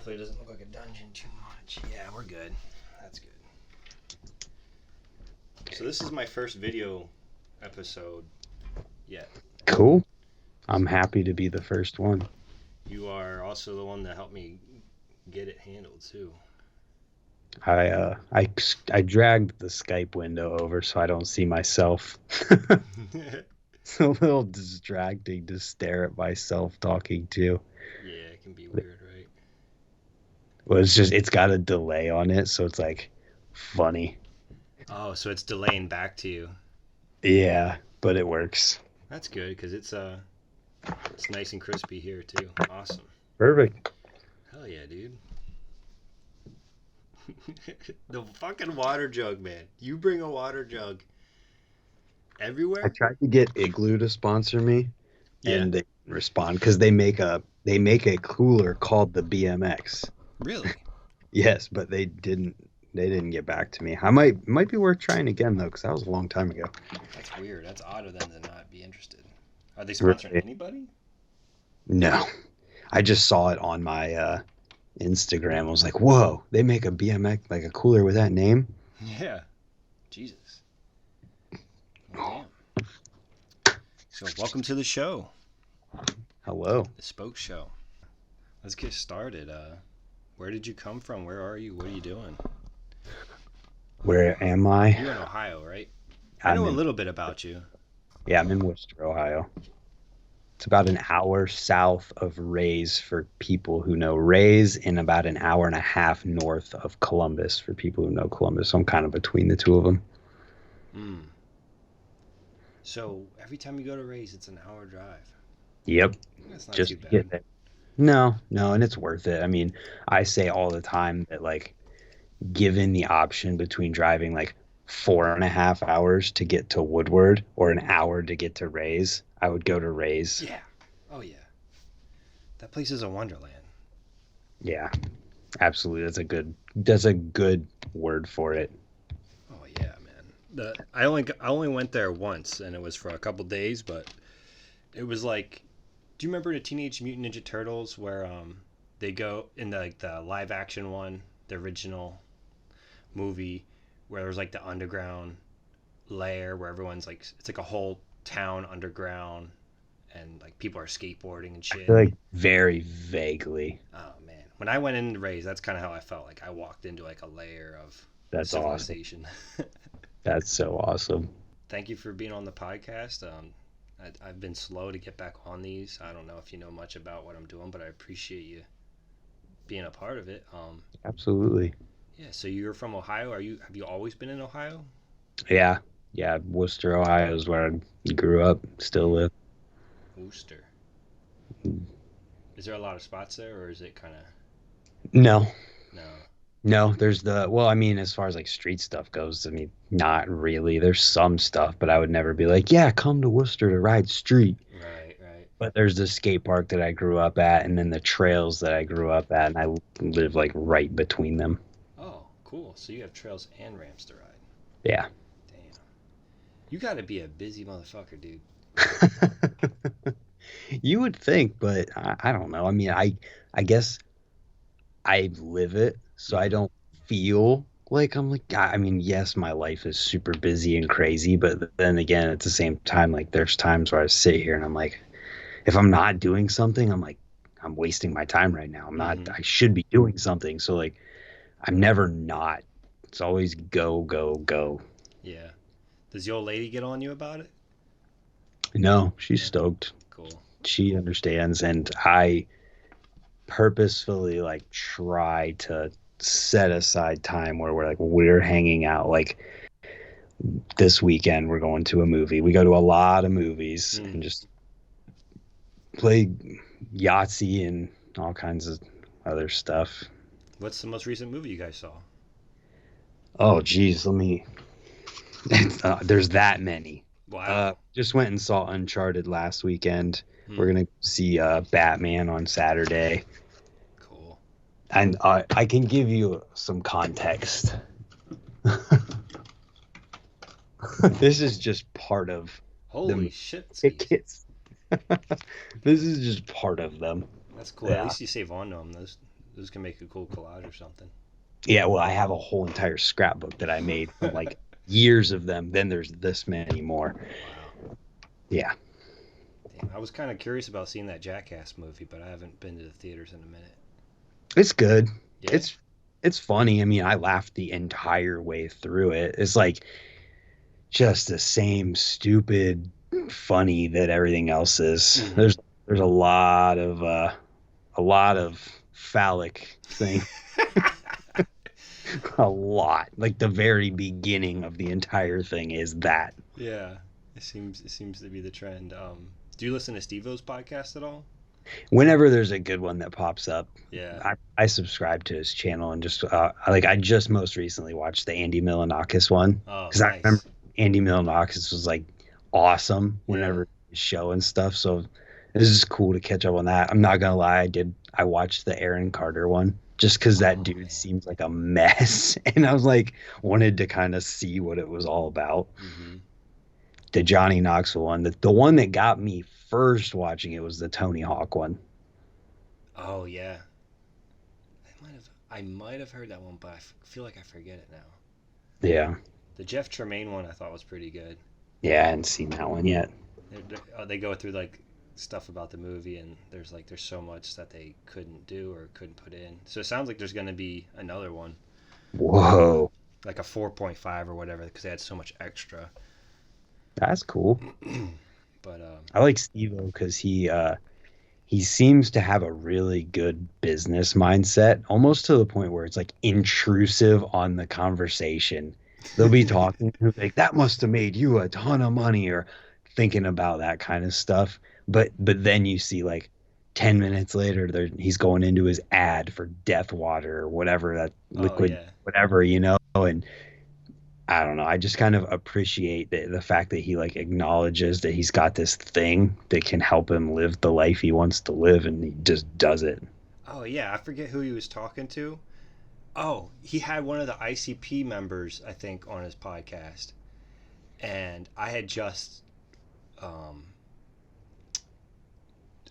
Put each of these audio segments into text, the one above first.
Hopefully it doesn't look like a dungeon too much. Yeah, we're good. That's good. So this is my first video episode yet. Cool. I'm happy to be the first one. You are also the one that helped me get it handled too. I dragged the Skype window over so I don't see myself. It's a little distracting to stare at myself talking too. Yeah, it can be weird, right? Well, it's got a delay on it, so it's like funny. Oh, so it's delaying back to you. Yeah, but it works. That's good because it's nice and crispy here too. Awesome. Perfect. Hell yeah, dude. The fucking water jug, man. You bring a water jug everywhere? I tried to get Igloo to sponsor me, and Yeah. they didn't respond because they make a cooler called the BMX. Really? Yes, but they didn't get back to me. I might be worth trying again though, because that was a long time ago. That's weird. That's odd of them to not be interested. Are they sponsoring Right. anybody? No, I just saw it on my Instagram. I was like, whoa, they make a BMX, like a cooler with that name? Yeah. Jesus. Well, damn. So welcome to the show. Hello. The Spoke Show. Let's get started. Where did you come from? Where are you? What are you doing? Where am I? You're in Ohio, right? I know a little bit about you. Yeah, I'm in Worcester, Ohio. It's about an hour south of Rays for people who know Rays, and about an hour and a half north of Columbus for people who know Columbus. So I'm kind of between the two of them. Hmm. So every time you go to Rays, it's an hour drive. Yep. That's not Just too to bad. get there. No, and it's worth it. I mean, I say all the time that, like, given the option between driving like 4.5 hours to get to Woodward or an hour to get to Rays, I would go to Rays. Yeah. Oh yeah. That place is a wonderland. Yeah, absolutely. That's a good word for it. Oh yeah, man. I only went there once, and it was for a couple days, but it was like, do you remember the Teenage Mutant Ninja Turtles where they go in the live action one, the original movie, where there's like the underground lair where everyone's like, it's like a whole town underground, and like people are skateboarding and shit. I feel like very vaguely. Oh man, when I went into Rays, that's kind of how I felt. Like I walked into like a layer of That's civilization. Awesome. That's so awesome. Thank you for being on the podcast. I've been slow to get back on these. I don't know if you know much about what I'm doing, but I appreciate you being a part of it. Absolutely. Yeah. So you're from Ohio. Have you always been in Ohio? Yeah. Worcester, Ohio is where I grew up. Still live. Worcester. Is there a lot of spots there, or is it kind of? No. No. There's as far as like street stuff goes, I mean, not really. There's some stuff, but I would never be like, yeah, come to Worcester to ride street. Right. But there's the skate park that I grew up at, and then the trails that I grew up at, and I live like right between them. Oh, cool. So you have trails and ramps to ride. Yeah. Damn. You got to be a busy motherfucker, dude. You would think, but I don't know. I mean, I guess I live it, so I don't feel like I'm like, I mean, yes, my life is super busy and crazy, but then again, at the same time, like there's times where I sit here and I'm like, if I'm not doing something, I'm like, I'm wasting my time right now. I'm not, I should be doing something. So like, I'm never not. It's always go, go, go. Yeah. Does the old lady get on you about it? No, she's stoked. Cool. She understands, and I purposefully like try to set aside time where we're hanging out. Like this weekend, we're going to a movie. We go to a lot of movies and just play Yahtzee and all kinds of other stuff. What's the most recent movie you guys saw? Oh, geez, there's that many. Wow. Just went and saw Uncharted last weekend. We're going to see Batman on Saturday. Cool. And I can give you some context. This is just part of Holy shit. Tickets. This is just part of them. That's cool. Yeah. At least you save on to them. those can make a cool collage or something. Yeah, well, I have a whole entire scrapbook that I made from like years of them. Then there's this many more. Wow. Yeah, Damn, I was kind of curious about seeing that Jackass movie, but I haven't been to the theaters in a minute. it's good. Yeah. It's funny. I mean, I laughed the entire way through it. It's like just the same stupid funny that everything else is. Mm-hmm. There's a lot of phallic thing. A lot. Like the very beginning of the entire thing is that. Yeah. It seems to be the trend. Do you listen to Steve-O's podcast at all? Whenever there's a good one that pops up, Yeah. I subscribe to his channel and just like I just most recently watched the Andy Milonakis one Oh, because I remember nice. Andy Milonakis was like awesome Yeah. whenever his show and stuff. So it was just cool to catch up on that. I'm not gonna lie, I watched the Aaron Carter one just because that Oh dude man. seems like a mess, and I was like wanted to kind of see what it was all about. Mm-hmm. The Johnny Knoxville one, the one that got me first watching it was the Tony Hawk one. Oh yeah. I might have heard that one, but feel like I forget it now. Yeah. The Jeff Tremaine one I thought was pretty good. Yeah, I hadn't seen that one yet. They go through like stuff about the movie, and there's so much that they couldn't do or couldn't put in. So it sounds like there's going to be another one, Whoa, like a 4.5 or whatever, because they had so much extra. that's cool. But I like Steve-O because he seems to have a really good business mindset, almost to the point where it's like intrusive on the conversation. They'll be talking like that must have made you a ton of money or thinking about that kind of stuff. But then you see like 10 minutes later he's going into his ad for Death Water or whatever that oh liquid yeah, whatever, and I don't know. I just kind of appreciate the fact that he like acknowledges that he's got this thing that can help him live the life he wants to live, and he just does it. oh yeah. I forget who he was talking to. Oh, he had one of the ICP members, I think, on his podcast, and um,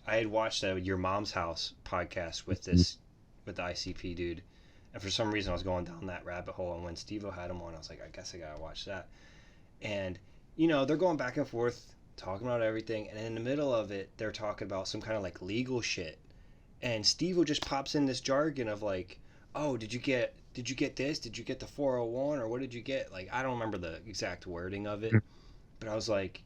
I had watched Your Mom's House podcast with the ICP dude, and for some reason I was going down that rabbit hole. And when Steve-O had him on, I was like, I guess I gotta watch that. And they're going back and forth talking about everything, and in the middle of it, they're talking about some kind of like legal shit, and Steve-O just pops in this jargon of like, oh, did you get this? Did you get the 401 or what did you get? Like I don't remember the exact wording of it, but I was like,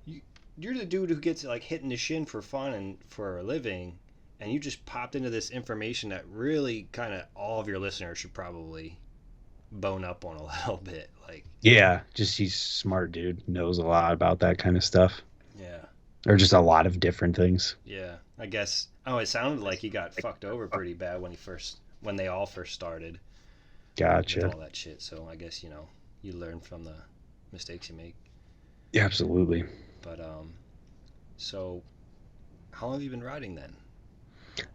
you, you're the dude who gets like hit in the shin for fun and for a living, and you just popped into this information that really kind of all of your listeners should probably bone up on a little bit. Like, Yeah, just he's smart dude, knows a lot about that kind of stuff, yeah, or just a lot of different things. yeah. I guess. Oh, it sounded like he got fucked over pretty bad when they all first started with Gotcha. all that shit. So I guess you learn from the mistakes you make. Yeah, absolutely. But so how long have you been riding then?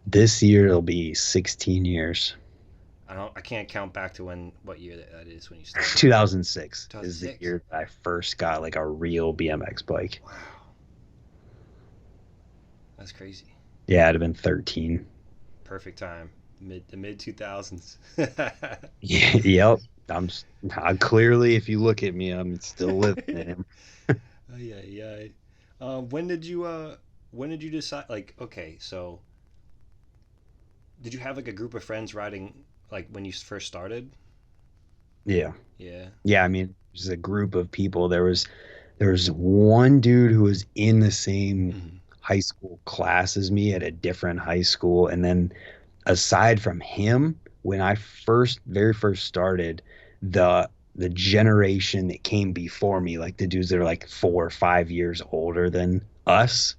This year it'll be 16 years. I can't count back to what year that is when you started. 2006 is the 2006. year that I first got like a real BMX bike. Wow, that's crazy. Yeah, it'd have been 13. Perfect time. The mid 2000s. Yeah, yep. I clearly, if you look at me, I'm still living it. Yeah, yeah. When did you decide? Like, okay, so did you have like a group of friends riding like when you first started? Yeah. Yeah. Yeah, I mean, there's a group of people. There was one dude who was in the same Hmm. high school class as me at a different high school. And then aside from him, when I very first started, the generation that came before me, like the dudes that are like 4 or 5 years older than us,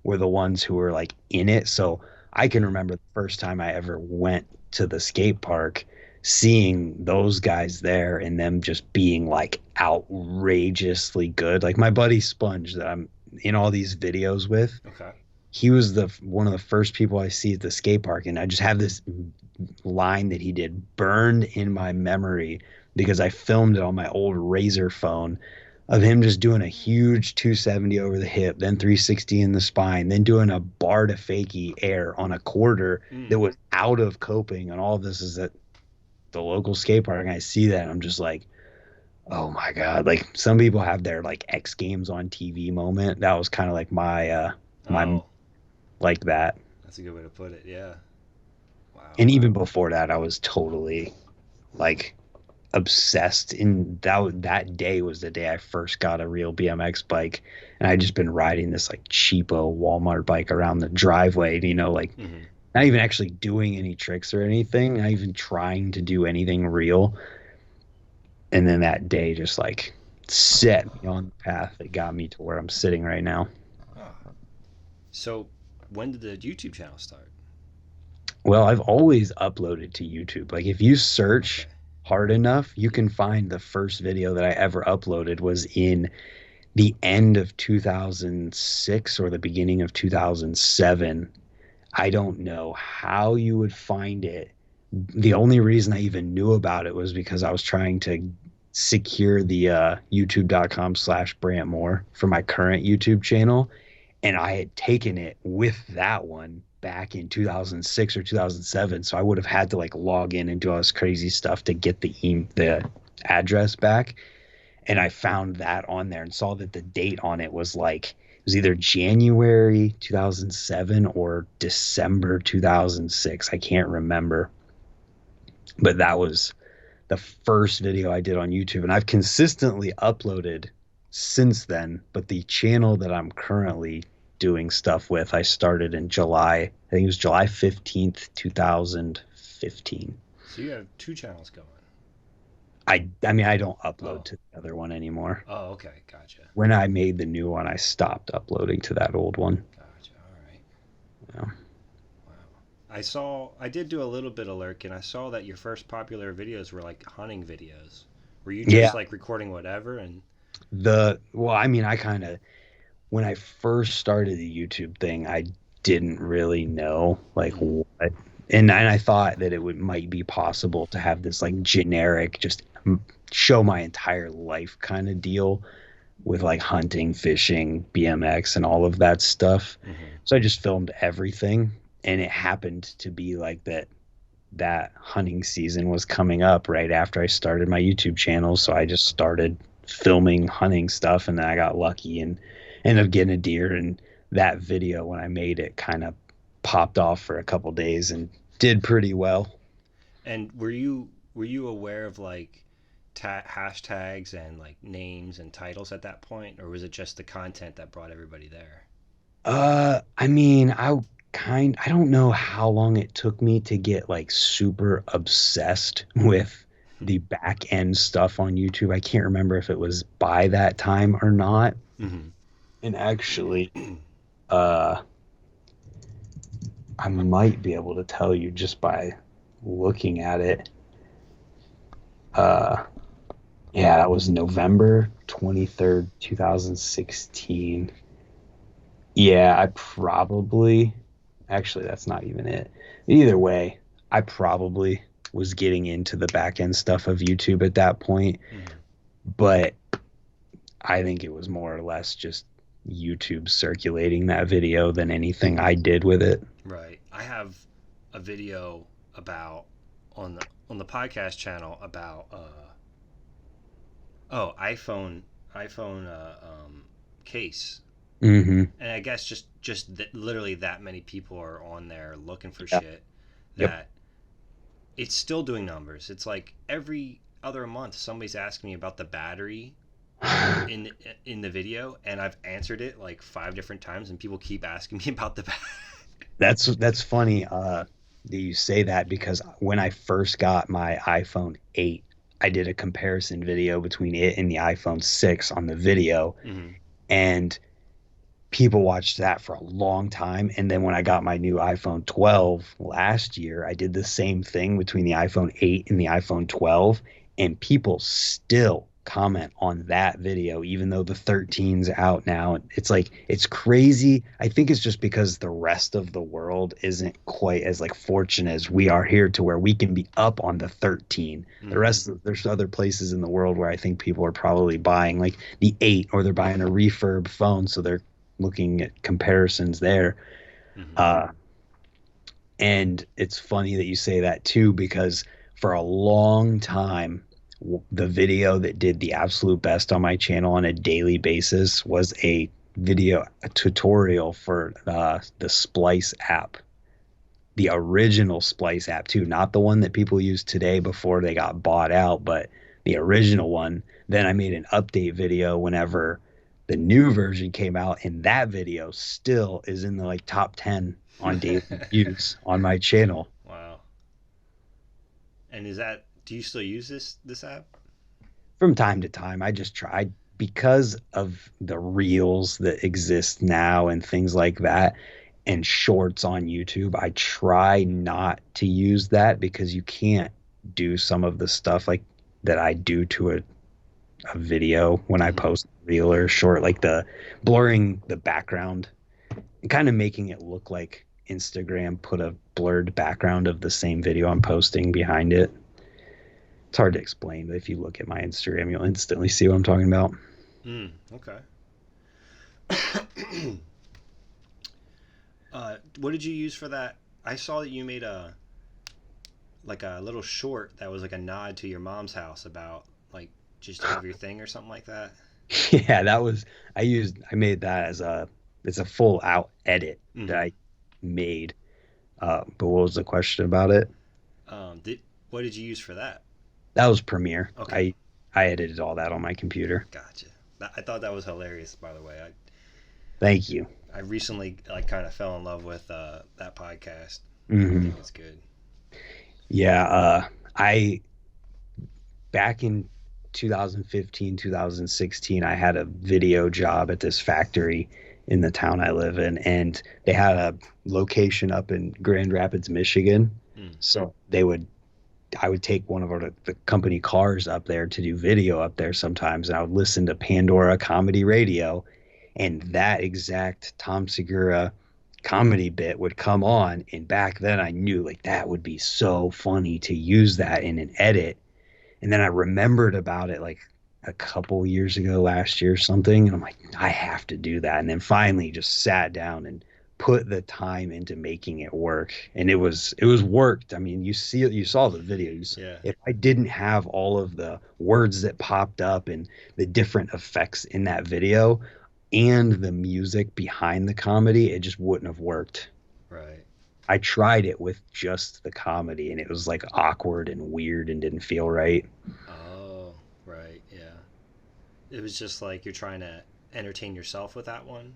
were the ones who were like in it. So I can Hmm. remember the first time I ever went to the skate park, seeing those guys there and them just being like outrageously good. Like my buddy Sponge that I'm in all these videos with, Okay. he was the one of the first people I see at the skate park, and I just have this line that he did burned in my memory because I filmed it on my old Razor phone of him just doing a huge 270 over the hip, then 360 in the spine, then doing a bar to fakie air on a quarter that Mm. was out of coping. And all of this is at the local skate park. And I see that. And I'm just like, oh my God. Like some people have their like X Games on TV moment. That was kind of like my Oh, like that. that's a good way to put it. Yeah. Wow. And even before that, I was totally like obsessed. In that day was the day I first got a real BMX bike, and I just been riding this like cheapo Walmart bike around the driveway, like Hmm. not even actually doing any tricks or anything, not even trying to do anything real. And then that day just like set me on the path that got me to where I'm sitting right now. Oh. So, when did the YouTube channel start? Well, I've always uploaded to YouTube. Like if you search Okay. hard enough, you can find the first video that I ever uploaded was in the end of 2006 or the beginning of 2007. I don't know how you would find it. The only reason I even knew about it was because I was trying to secure the youtube.com/ Brant Moore for my current YouTube channel. And I had taken it with that one back in 2006 or 2007. So I would have had to like log in and do all this crazy stuff to get the address back. And I found that on there and saw that the date on it was like it was either January 2007 or December 2006. I can't remember, but that was the first video I did on YouTube, and I've consistently uploaded since then. But the channel that I'm currently doing stuff with, I started in July. I think it was July 15th, 2015. So you have two channels going. I mean, I don't upload Oh. to the other one anymore. Oh, okay. Gotcha. When I made the new one, I stopped uploading to that old one. Gotcha. All right. Yeah. Wow. I did do a little bit of lurk, and I saw that your first popular videos were like hunting videos. Were you just Yeah. like recording whatever and Well, I mean, I kind of, when I first started the YouTube thing, I didn't really know like mm, what, and I thought that it would might be possible to have this like generic, just show my entire life kind of deal with like hunting, fishing, BMX, and all of that stuff. hmm. So I just filmed everything, and it happened to be like that hunting season was coming up right after I started my YouTube channel. So I just started filming hunting stuff, and then I got lucky and ended up getting a deer. And that video, when I made it, kind of popped off for a couple days and did pretty well. And were you aware of like hashtags and like names and titles at that point, or was it just the content that brought everybody there? I mean, I don't know how long it took me to get like super obsessed with the back end stuff on YouTube. I can't remember if it was by that time or not. Hmm. And actually, uh, I might be able to tell you just by looking at it. Uh, yeah, that was November 23rd, 2016. Yeah, actually, that's not even it. Either way, I probably was getting into the back end stuff of YouTube at that point, Hmm. but I think it was more or less just YouTube circulating that video than anything I did with it. Right. I have a video about on the podcast channel about iPhone case, Hmm. and I guess literally that many people are on there looking for Yeah. shit Yep. that it's still doing numbers. It's like every other month somebody's asking me about the battery in in the video, and I've answered it like five different times, and people keep asking me about the battery. That's funny that you say that, because when I first got my iPhone 8, I did a comparison video between it and the iPhone 6 on the video, Hmm. and people watched that for a long time. And then when I got my new iPhone 12 last year, I did the same thing between the iPhone 8 and the iPhone 12, and people still comment on that video, even though the 13's out now. It's like, it's crazy. I think it's just because the rest of the world isn't quite as like fortunate as we are here to where we can be up on the 13. The Mm-hmm. rest of, there's other places in the world where I think people are probably buying like the 8, or they're buying a refurb phone. So they're looking at comparisons there. Mm-hmm. Uh, and it's funny that you say that too, because for a long time, the video that did the absolute best on my channel on a daily basis was a tutorial for the Splice app, the original Splice app too, not the one that people use today before they got bought out, but the original one. Then I made an update video whenever the new version came out, and that video still is in the like top 10 on daily views on my channel. Wow. And is that, do you still use this app? From time to time, I just try, because of the reels that exist now and things like that, and shorts on YouTube. I try not to use that because you can't do some of the stuff like that I do to a video when I Mm-hmm. post reel or short, like the blurring the background and kind of making it look like Instagram put a blurred background of the same video I'm posting behind it. It's hard to explain, but if you look at my Instagram, you'll instantly see what I'm talking about. Okay. What did you use for that? I saw that you made a like a little short that was like a nod to your mom's house about like just have your thing or something like that. Yeah, that was, I made that as a, it's a full out edit that Mm-hmm. I made. But what was the question about it? Did what did you use for that? That was Premiere. Okay, I edited all that on my computer. gotcha. I thought that was hilarious. By the way, Thank you. I recently like kind of fell in love with that podcast. I Hmm. think it's good. Yeah, I back in 2015, 2016, I had a video job at this factory in the town I live in, and they had a location up in Grand Rapids, Michigan. Mm. So I would take one of the company cars up there to do video up there sometimes, and I would listen to Pandora Comedy Radio, and that exact Tom Segura comedy bit would come on. And back then, I knew like that would be so funny to use that in an edit. And then I remembered about it like a couple years ago, last year or something, and I'm like, I have to do that. And then finally, just sat down and put the time into making it work, and it was worked. I mean, you saw the videos. Yeah. If I didn't have all of the words that popped up and the different effects in that video and the music behind the comedy, it just wouldn't have worked. Right. I tried it with just the comedy, and it was like awkward and weird and didn't feel right. Oh, right. Yeah. It was just like you're trying to entertain yourself with that one.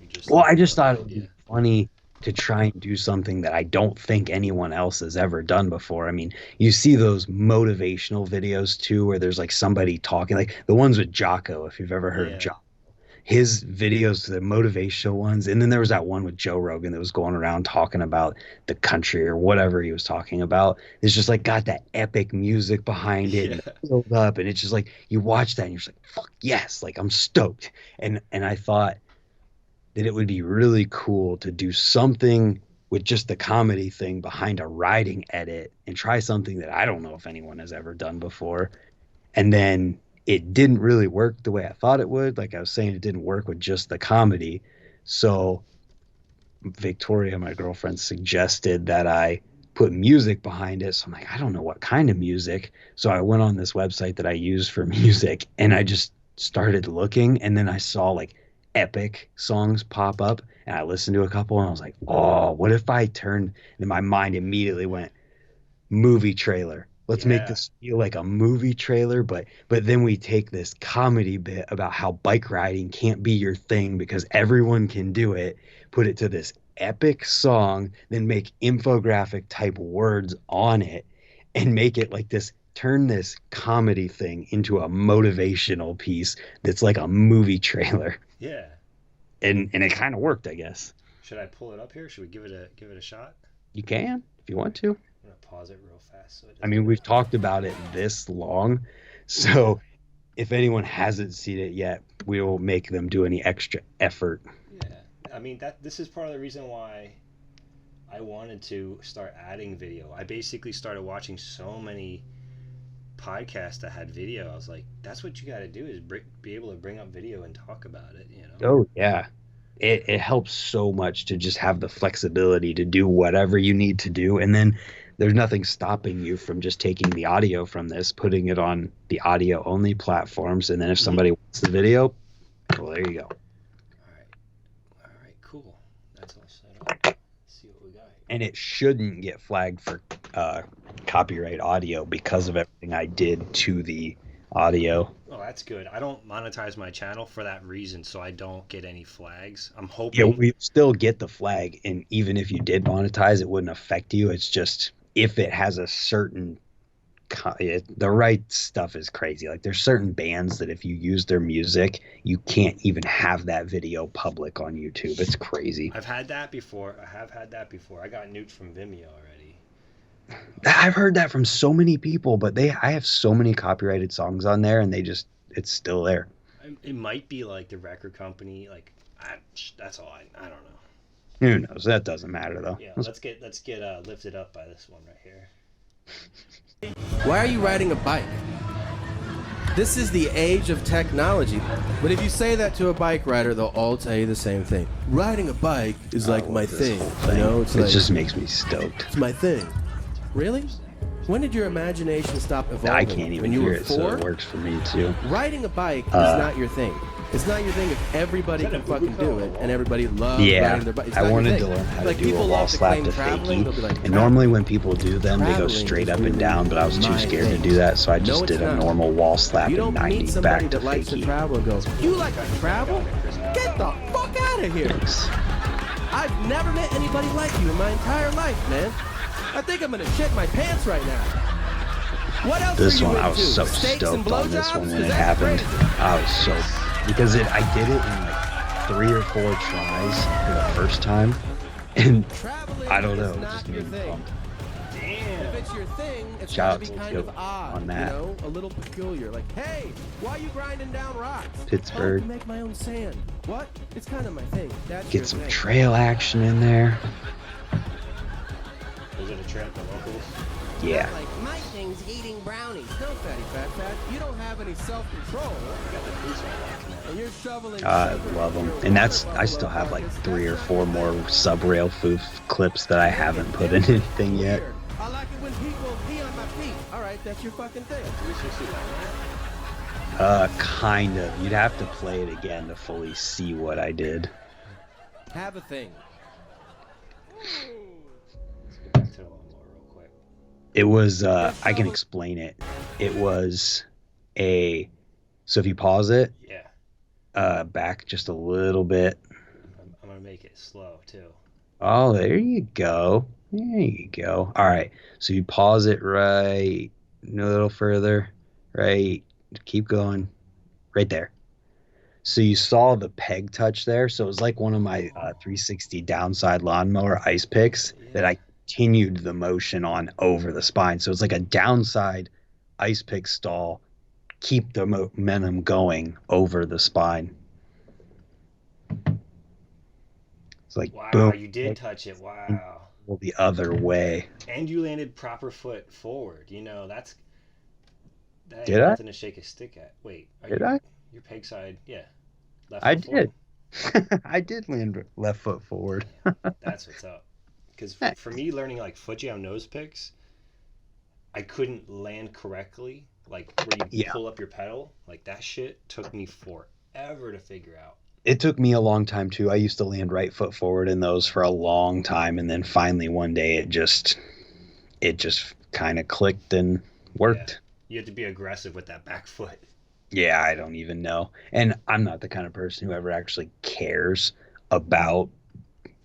You just Well, like I just love the thought it would be idea. funny to try and do something that I don't think anyone else has ever done before. I mean, you see those motivational videos too, where there's like somebody talking, like the ones with Jocko, if you've ever heard of Yeah. Jocko. His videos, the motivational ones, and then there was that one with Joe Rogan that was going around talking about the country or whatever he was talking about. It's just like got that epic music behind it and Yeah. the build up, and it's just like you watch that and you're just like, fuck yes, like I'm stoked. And I thought that it would be really cool to do something with just the comedy thing behind a writing edit and try something that I don't know if anyone has ever done before. And then it didn't really work the way I thought it would. Like I was saying, it didn't work with just the comedy. So Victoria, my girlfriend, suggested that I put music behind it. So I'm like, I don't know what kind of music. So I went on this website that I use for music, and I just started looking, and then I saw like epic songs pop up, and I listened to a couple, and I was like, oh, what if I turned, and my mind immediately went movie trailer. Let's make Yeah. this feel like a movie trailer, but then we take this comedy bit about how bike riding can't be your thing because everyone can do it, put it to this epic song, then make infographic type words on it and make it like this, turn this comedy thing into a motivational piece that's like a movie trailer. Yeah. And it kind of worked, I guess. Should I pull it up here? Should we give it a shot? You can if you want to. I'm gonna pause it real fast so it I doesn't mean, go. we've talked about it this long, so if anyone hasn't seen it yet, we will make them do any extra effort. Yeah, I mean that this is part of the reason why I wanted to start adding video. I basically started watching so many podcasts that had video. I was like, that's what you got to do is be able to bring up video and talk about it. You know? Oh yeah. It helps so much to just have the flexibility to do whatever you need to do. And then there's nothing stopping you from just taking the audio from this, putting it on the audio only platforms. And then if Mm-hmm. somebody wants the video, well, there you go. All right, cool. That's all set up. Let's see what we got here. And it shouldn't get flagged for copyright audio because of everything I did to the audio. Oh, that's good. I don't monetize my channel for that reason, so I don't get any flags. I'm Yeah, hoping. we still get the flag, and even if you did monetize, it wouldn't affect you. It's just if it has a certain the right stuff is crazy. Like there's certain bands that if you use their music, you can't even have that video public on YouTube. It's crazy. I've had that before. I have had that before. I got nuked from Vimeo already. I've heard that from so many people, but I have so many copyrighted songs on there, and it's still there. It might be like the record company. Like, that's all. I don't know. Who knows? That doesn't matter though. Yeah, let's get lifted up by this one right here. Why are you riding a bike? This is the age of technology. But if you say that to a bike rider, they'll all tell you the same thing. Riding a bike is like my thing. You know, it just makes me stoked. It's my thing. Really? When did your imagination stop evolving? I can't even when you hear were it, 4? so it works for me too. Riding a bike is not your thing. It's not your thing if everybody can fucking do it and everybody loves riding their bike. I wanted to learn how to do a wall slap to fakie. And normally when people do them, they go straight up and down, but I was too scared to do that, so I just did a normal wall slap in 90 back to fakie. You like to travel? Get the fuck out of here! Thanks. I've never met anybody like you in my entire life, man. I think I'm gonna shit my pants right now. What else This are you one, into? I was so Steaks and stoked on this blowjobs? one when it That's happened. crazy. I was so because I did it in like 3 or 4 tries for the first time, and Traveling I don't know, is it not just your made me thing. pumped. If it's your thing, it's Shout gotta out be to kind Joe of odd, on that. you know, a little peculiar. Like, hey, why are you grinding down rocks? Pittsburgh. Oh, to make my own sand. What? It's kind of my thing. That's Get your some thing. trail action in there. Was it a trip to locals? Yeah. Like, my thing's eating brownies. No, fatty fat. You don't have any self-control. And you're shoveling. I love them, and I still have like 3 or 4 more Subrail Foof clips that I haven't put in anything yet. I like it when people pee on my feet. All right, that's your fucking thing. Kind of. You'd have to play it again to fully see what I did. Have a thing. Back to the lawnmower real quick. It was I can explain it. It was so if you pause it, Yeah, back just a little bit. I'm gonna make it slow too. Oh, there you go. There you go. All right. So you pause it right a little further. Right. Keep going. Right there. So you saw the peg touch there. So it was like one of my 360 downside lawnmower ice picks that I continued the motion on over the spine. So it's like a downside ice pick stall. Keep the momentum going over the spine. It's like, Wow, boom. you did touch it. Wow. The other way. And you landed proper foot forward. You know, that ain't Did I? nothing to shake a stick at. Wait, Did I? Your peg side, yeah. Left I foot forward. did. I did land left foot forward. That's what's up. Because for me, learning like foot jam nose picks, I couldn't land correctly. Like where you pull up your pedal, like that shit took me forever to figure out. It took me a long time too. I used to land right foot forward in those for a long time, and then finally one day it just kind of clicked and worked. Yeah. You have to be aggressive with that back foot. Yeah, I don't even know. And I'm not the kind of person who ever actually cares about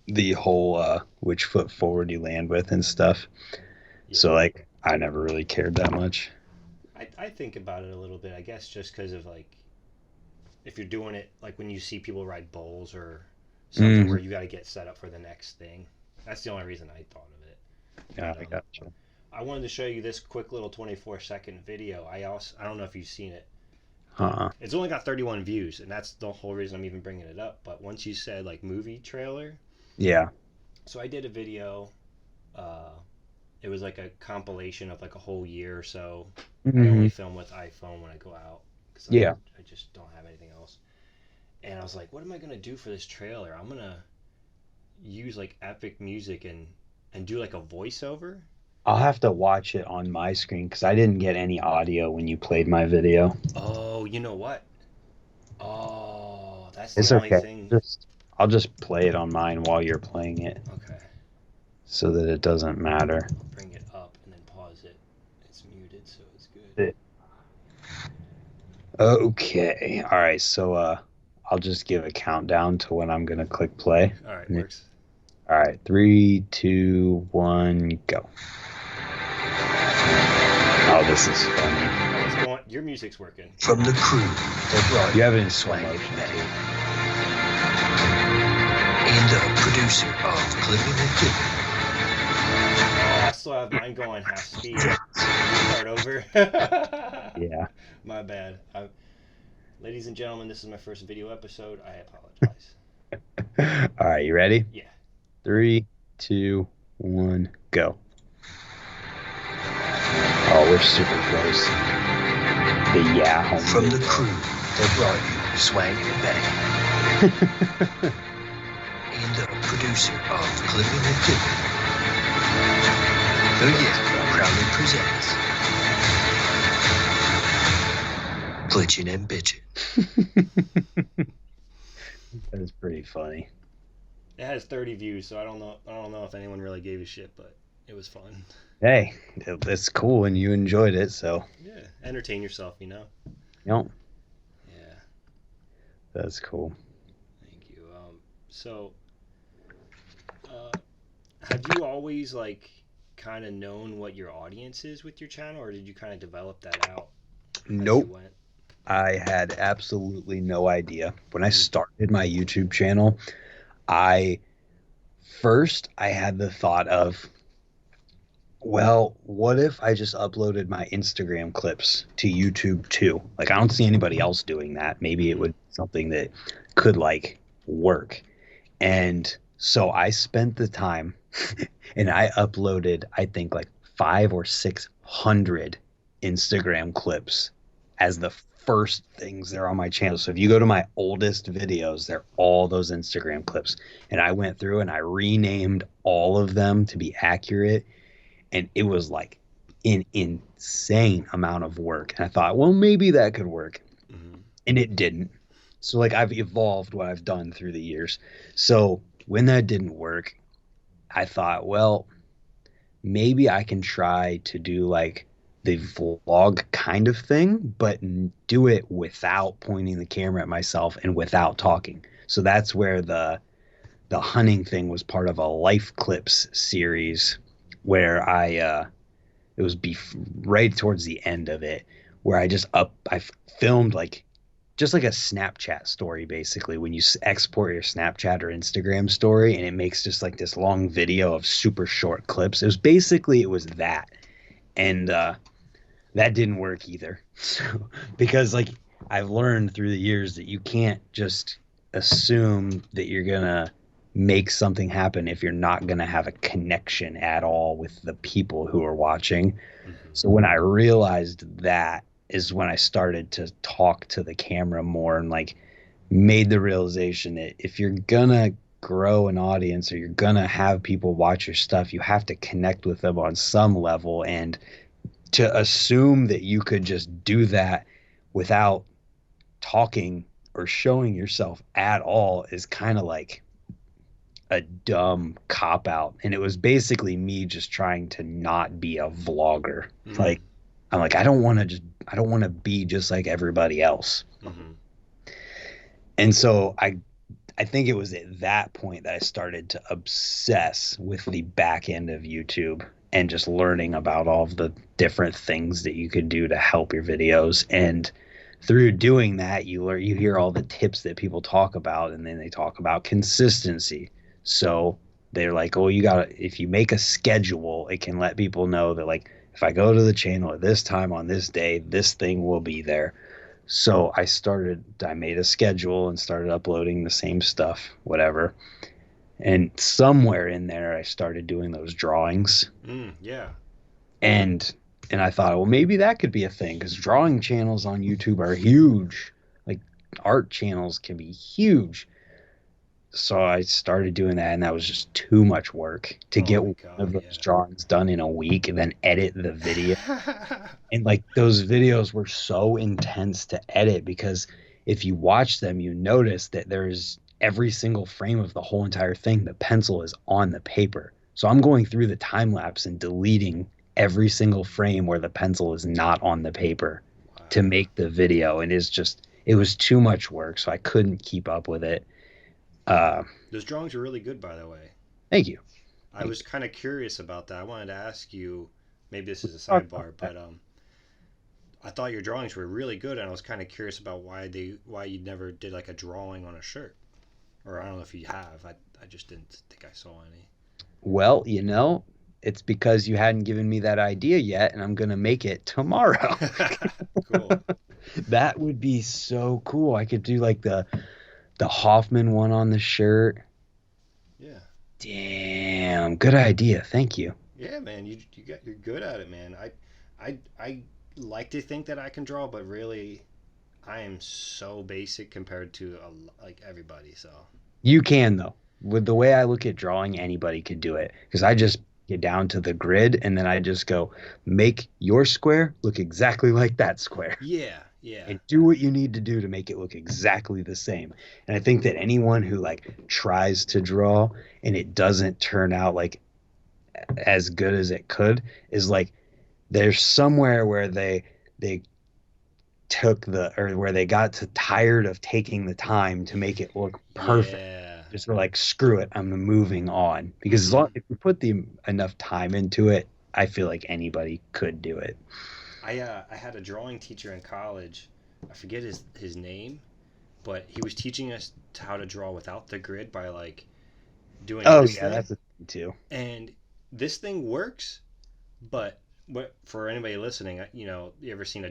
the whole which foot forward you land with and stuff. Yeah. So like I never really cared that much. I think about it a little bit, I guess, just because of like if you're doing it like when you see people ride bowls or something where you got to get set up for the next thing. That's the only reason I thought of it. Yeah, I gotcha. I wanted to show you this quick little 24-second video. I don't know if you've seen it. Huh. It's only got 31 views, and that's the whole reason I'm even bringing it up. But once you said like movie trailer, Yeah. so I did a video. It was like a compilation of like a whole year or so. I only Mhm. film with iPhone when I go out because Yeah. I just don't have anything else. And I was like, what am I gonna do for this trailer? I'm gonna use like epic music and do like a voiceover. I'll have to watch it on my screen because I didn't get any audio when you played my video. Oh, you know what? Oh, that's the It's only okay. thing. I'll just play it on mine while you're playing it Okay, so that it doesn't matter. I'll bring it up and then pause it. It's muted, so it's good. Okay. All right. So I'll just give a countdown to when I'm gonna click play. All right, works. All right. 3, 2, 1, go. Oh, this is funny. What's going? Your music's working. From the crew that brought You have it in slow Swag motion It too. and the producer of Clipping and Clipping. Oh, I still have mine going half speed. Start over. Yeah. My bad. Ladies and gentlemen, this is my first video episode. I apologize. All right. You ready? Yeah. 3, 2, 1, go. Oh, we're super close. The home From the video. crew that brought you Swag It and the producer of Clipping and Clipping. The Yeah proudly presents Glitching and Bitchin. That is pretty funny. It has 30 views, so I don't know if anyone really gave a shit, but it was fun. Hey, it's cool and you enjoyed it, so Yeah, entertain yourself, you know. yep, Yeah, that's cool. thank you. So, have you always like kind of known what your audience is with your channel, or did you kind of develop that out as you Nope. went? I had absolutely no idea. When I started my YouTube channel, I had the thought of, well, what if I just uploaded my Instagram clips to YouTube too? Like, I don't see anybody else doing that. Maybe it would be something that could like work. And so I spent the time and I uploaded, I think, like 500 or 600 Instagram clips as the first things that are on my channel. So if you go to my oldest videos, they're all those Instagram clips. And I went through and I renamed all of them to be accurate. And it was like an insane amount of work. And I thought, well, maybe that could work. Mm-hmm. And it didn't. So like I've evolved what I've done through the years. So when that didn't work, I thought, well, maybe I can try to do like the vlog kind of thing, but do it without pointing the camera at myself and without talking. So that's where the hunting thing was part of a life clips series where it was right towards the end of it where I filmed like just like a Snapchat story, basically, when you export your Snapchat or Instagram story and it makes just like this long video of super short clips. It was that. And that didn't work either. So, because like I've learned through the years that you can't just assume that you're going to make something happen if you're not going to have a connection at all with the people who are watching. Mm-hmm. So when I realized that is when I started to talk to the camera more and like made the realization that if you're gonna grow an audience or you're gonna have people watch your stuff, you have to connect with them on some level. And to assume that you could just do that without talking or showing yourself at all is kind of like a dumb cop out. And it was basically me just trying to not be a vlogger. Mm-hmm. Like I'm like, I don't want to be just like everybody else. Mm-hmm. And so I think it was at that point that I started to obsess with the back end of YouTube and just learning about all of the different things that you could do to help your videos. And through doing that, you hear all the tips that people talk about, and then they talk about consistency. So they're like, oh, if you make a schedule, it can let people know that like, if I go to the channel at this time on this day, this thing will be there. So I made a schedule and started uploading the same stuff, whatever. And somewhere in there, I started doing those drawings. Yeah. And I thought, well, maybe that could be a thing because drawing channels on YouTube are huge. Like art channels can be huge. So I started doing that, and that was just too much work to get one of those drawings done in a week and then edit the video. And like those videos were so intense to edit because if you watch them, you notice that there's every single frame of the whole entire thing, the pencil is on the paper. So I'm going through the time lapse and deleting every single frame where the pencil is not on the paper to make the video. And it was too much work. So I couldn't keep up with it. Those drawings are really good, by the way. Thank you. I was kind of curious about that. I wanted to ask you, maybe this is a sidebar, but I thought your drawings were really good, and I was kind of curious about why you never did like a drawing on a shirt, or I don't know if you have. I just didn't think I saw any. Well, it's because you hadn't given me that idea yet, and I'm gonna make it tomorrow. Cool. That would be so cool. I could do like the Hoffman one on the shirt. Yeah. Damn, good idea. Thank you. Yeah, man, you're good at it, man. I like to think that I can draw, but really, I am so basic compared to like everybody. So you can though. With the way I look at drawing, anybody could do it because I just get down to the grid and then I just go make your square look exactly like that square. Yeah. Yeah. And do what you need to do to make it look exactly the same. And I think that anyone who like tries to draw and it doesn't turn out like as good as it could is like there's somewhere where they took where they got tired of taking the time to make it look perfect. Yeah. Just were like, screw it, I'm moving on. Because if you put enough time into it, I feel like anybody could do it. I had a drawing teacher in college. I forget his name, but he was teaching us how to draw without the grid by like doing. This thing. That's a thing too. And this thing works, but for anybody listening, you ever seen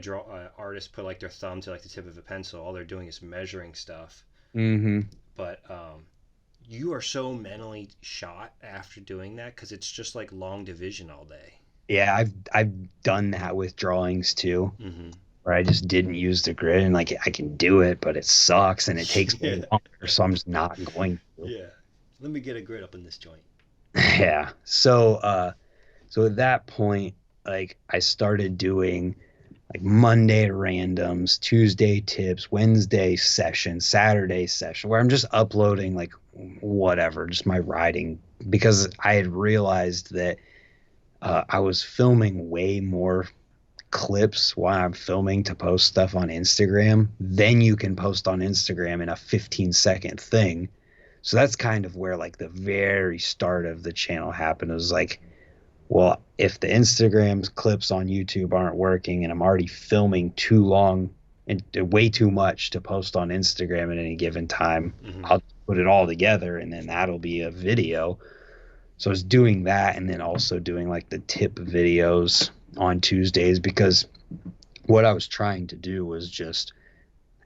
artist put like their thumb to like the tip of a pencil? All they're doing is measuring stuff. Mm-hmm. But you are so mentally shot after doing that because it's just like long division all day. Yeah, I've done that with drawings too, where I just didn't use the grid and like I can do it, but it sucks and it takes way longer, so I'm just not going to. Yeah, let me get a grid up in this joint. Yeah, so at that point, like I started doing like Monday randoms, Tuesday tips, Wednesday session, Saturday session, where I'm just uploading like whatever, just my writing, because I had realized that. I was filming way more clips while I'm filming to post stuff on Instagram than you can post on Instagram in a 15-second thing. So that's kind of where like the very start of the channel happened. It was like, well, if the Instagram's clips on YouTube aren't working and I'm already filming too long and way too much to post on Instagram at any given time, I'll put it all together and then that'll be a video. So I was doing that and then also doing like the tip videos on Tuesdays because what I was trying to do was just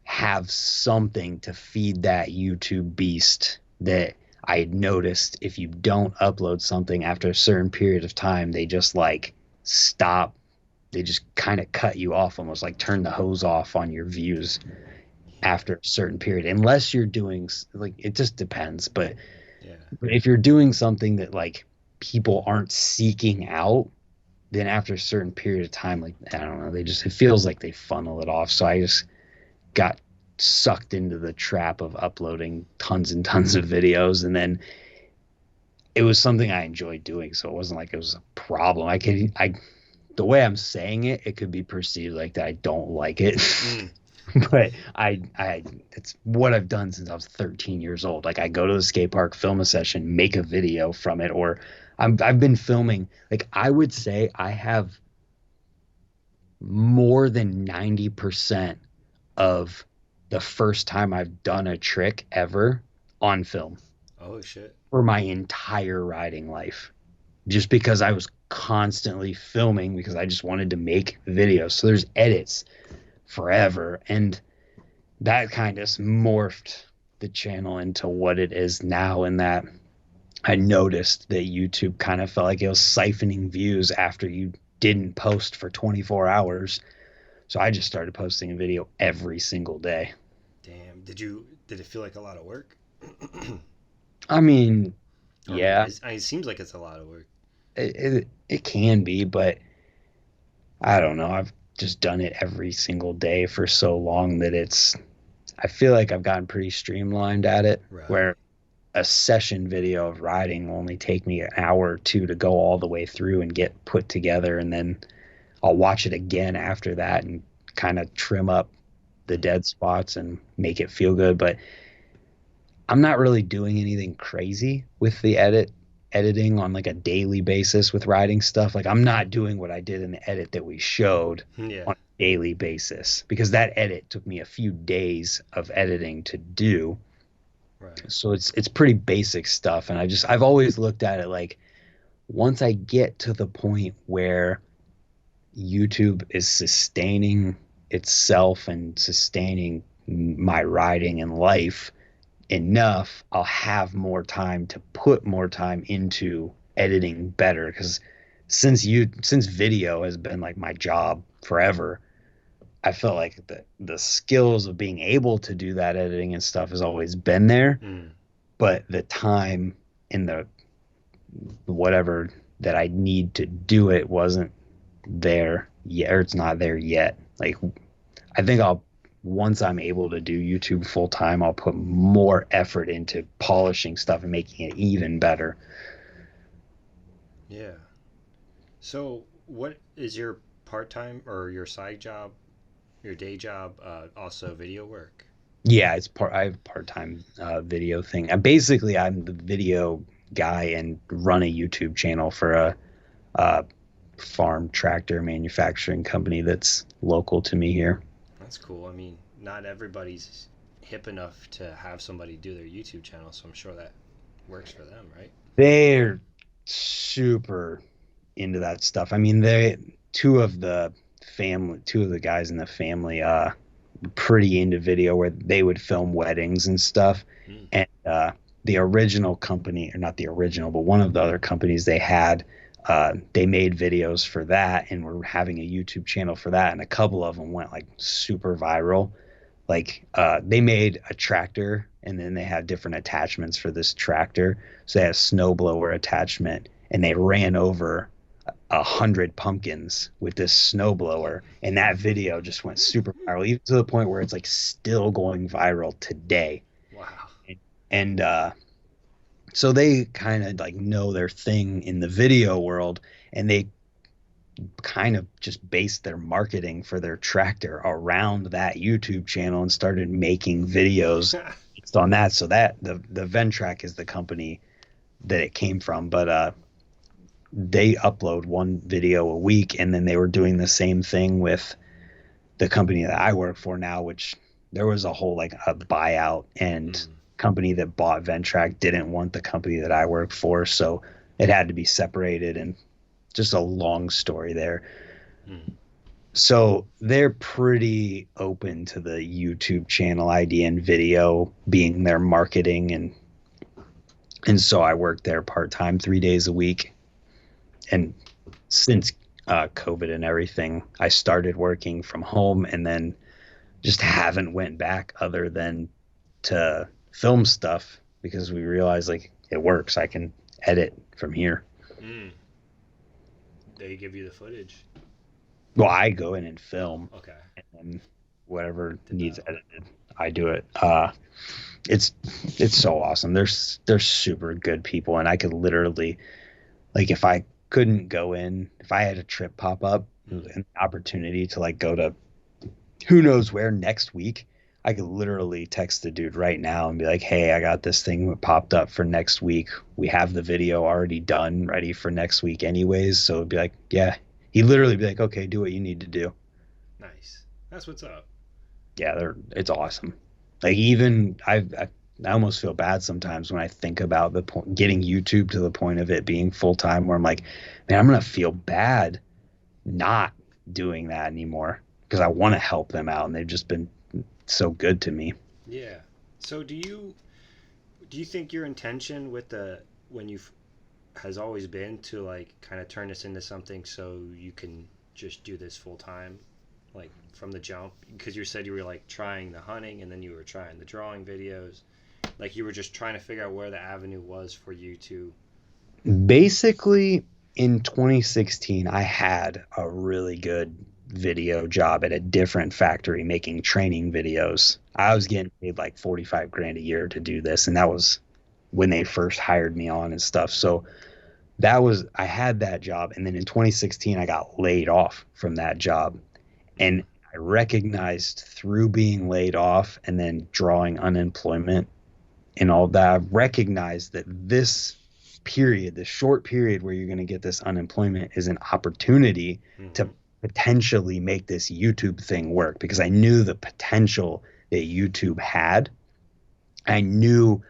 have something to feed that YouTube beast that I had noticed if you don't upload something after a certain period of time, they just like stop. They just kind of cut you off, almost like turn the hose off on your views after a certain period, unless you're doing like, it just depends. But if you're doing something that like people aren't seeking out, then after a certain period of time, like, I don't know, it feels like they funnel it off. So I just got sucked into the trap of uploading tons and tons of videos. And then it was something I enjoyed doing. So it wasn't like it was a problem. The way I'm saying it, it could be perceived like that I don't like it. But it's what I've done since I was 13 years old. Like I go to the skate park, film a session, make a video from it, or I've been filming. Like I would say I have more than 90% of the first time I've done a trick ever on film. Oh shit. For my entire riding life. Just because I was constantly filming because I just wanted to make videos. So there's edits forever. And that kind of morphed the channel into what it is now, in that I noticed that YouTube kind of felt like it was siphoning views after you didn't post for 24 hours. So I just started posting a video every single day. Damn. Did it feel like a lot of work? I mean, Or, yeah, it seems like it's a lot of work. it can be, but I don't know. I've just done it every single day for so long that I feel like I've gotten pretty streamlined at it, Right. where a session video of riding will only take me an hour or two to go all the way through and get put together. And then I'll watch it again after that and kind of trim up the dead spots and make it feel good. But I'm not really doing anything crazy with the editing on like a daily basis with writing stuff. Like, I'm not doing what I did in the edit that we showed Yeah. on a daily basis, because that edit took me a few days of editing to do. Right. So it's pretty basic stuff. And I've always looked at it like, once I get to the point where YouTube is sustaining itself and sustaining my writing and life enough, I'll have more time to put more time into editing better. Because since video has been like my job forever, I felt like the skills of being able to do that editing and stuff has always been there, but the time in the whatever that I need to do it wasn't there yet, or it's not there yet. Like, I think once I'm able to do YouTube full time, I'll put more effort into polishing stuff and making it even better. Yeah. So, what is your part-time or your side job, your day job, also video work? Yeah, I have a part-time video thing. Basically, I'm the video guy and run a YouTube channel for a farm tractor manufacturing company that's local to me here. That's cool. I mean, not everybody's hip enough to have somebody do their YouTube channel, so I'm sure that works for them, right? They're super into that stuff. I mean, two of the guys in the family pretty into video, where they would film weddings and stuff. And the original company, or not the original, but one of the other companies they had, they made videos for that and were having a YouTube channel for that, and a couple of them went like super viral. Like, they made a tractor, and then they had different attachments for this tractor. So they had a snowblower attachment, and they ran over 100 pumpkins with this snowblower, and that video just went super viral, even to the point where it's like still going viral today. Wow. And so they kind of like know their thing in the video world, and they kind of just based their marketing for their tractor around that YouTube channel and started making videos based on that. So that the Ventrac is the company that it came from, but they upload one video a week, and then they were doing the same thing with the company that I work for now, which there was a whole like a buyout, and company that bought Ventrac didn't want the company that I work for, so it had to be separated, and just a long story there. So they're pretty open to the YouTube channel idea and video being their marketing, and so I work there part-time 3 days a week. And since COVID and everything, I started working from home, and then just haven't went back other than to film stuff, because we realized like it works. I can edit from here. They give you the footage. Well, I go in and film. Okay. And then whatever needs edited, I do it. It's so awesome. They're super good people, and I could literally, like, if I couldn't go in, if I had a trip pop up, an opportunity to like go to who knows where next week, I could literally text the dude right now and be like, hey, I got this thing popped up for next week. We have the video already done, ready for next week anyways. So it'd be like, yeah, he'd literally be like, okay, do what you need to do. Nice. That's what's up. Yeah, it's awesome. Like, even I almost feel bad sometimes when I think about getting YouTube to the point of it being full time, where I'm like, man, I'm going to feel bad not doing that anymore. because I want to help them out, and they've just been so good to me. Yeah. So do you think your intention with the when you has always been to like kind of turn this into something so you can just do this full time, like from the jump? Because you said you were like trying the hunting and then you were trying the drawing videos, like you were just trying to figure out where the avenue was for you to. Basically, in 2016, I had a really good video job at a different factory making training videos. I was getting paid like 45 grand a year to do this, and that was when they first hired me on and stuff. So I had that job, and then in 2016 I got laid off from that job. And I recognized through being laid off and then drawing unemployment and all that, I recognized that this period, this short period where you're going to get this unemployment, is an opportunity to potentially make this YouTube thing work, because I knew the potential that YouTube had. I knew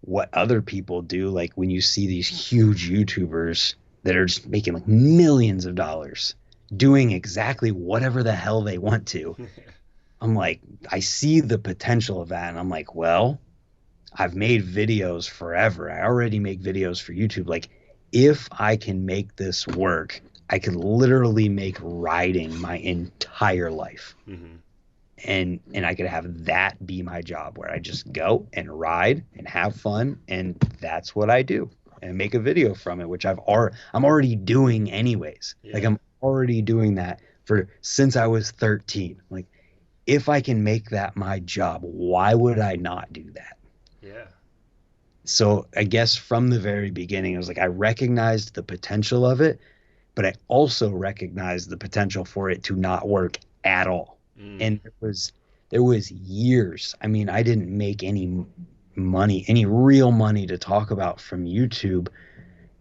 what other people do. Like when you see these huge YouTubers that are just making like millions of dollars doing exactly whatever the hell they want to. I'm like, I see the potential of that. And I'm like, well, I've made videos forever. I already make videos for YouTube. Like, if I can make this work, I could literally make riding my entire life. Mm-hmm. And I could have that be my job, where I just go and ride and have fun, and that's what I do, and make a video from it, which I'm already doing anyways. Yeah. Like, I'm already doing that since I was 13. Like, if I can make that my job, why would I not do that? Yeah. So I guess from the very beginning, it was like I recognized the potential of it, but I also recognized the potential for it to not work at all. And there was years. I mean, I didn't make any money, any real money to talk about from YouTube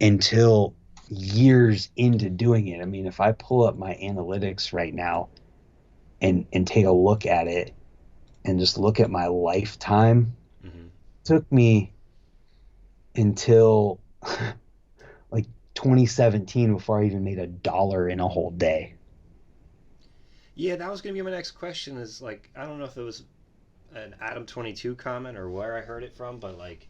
until years into doing it. I mean, if I pull up my analytics right now and take a look at it and just look at my lifetime, it took me until like 2017 before I even made $1 in a whole day. Yeah, that was gonna be my next question. Is like, I don't know if it was an Adam 22 comment or where I heard it from, but like,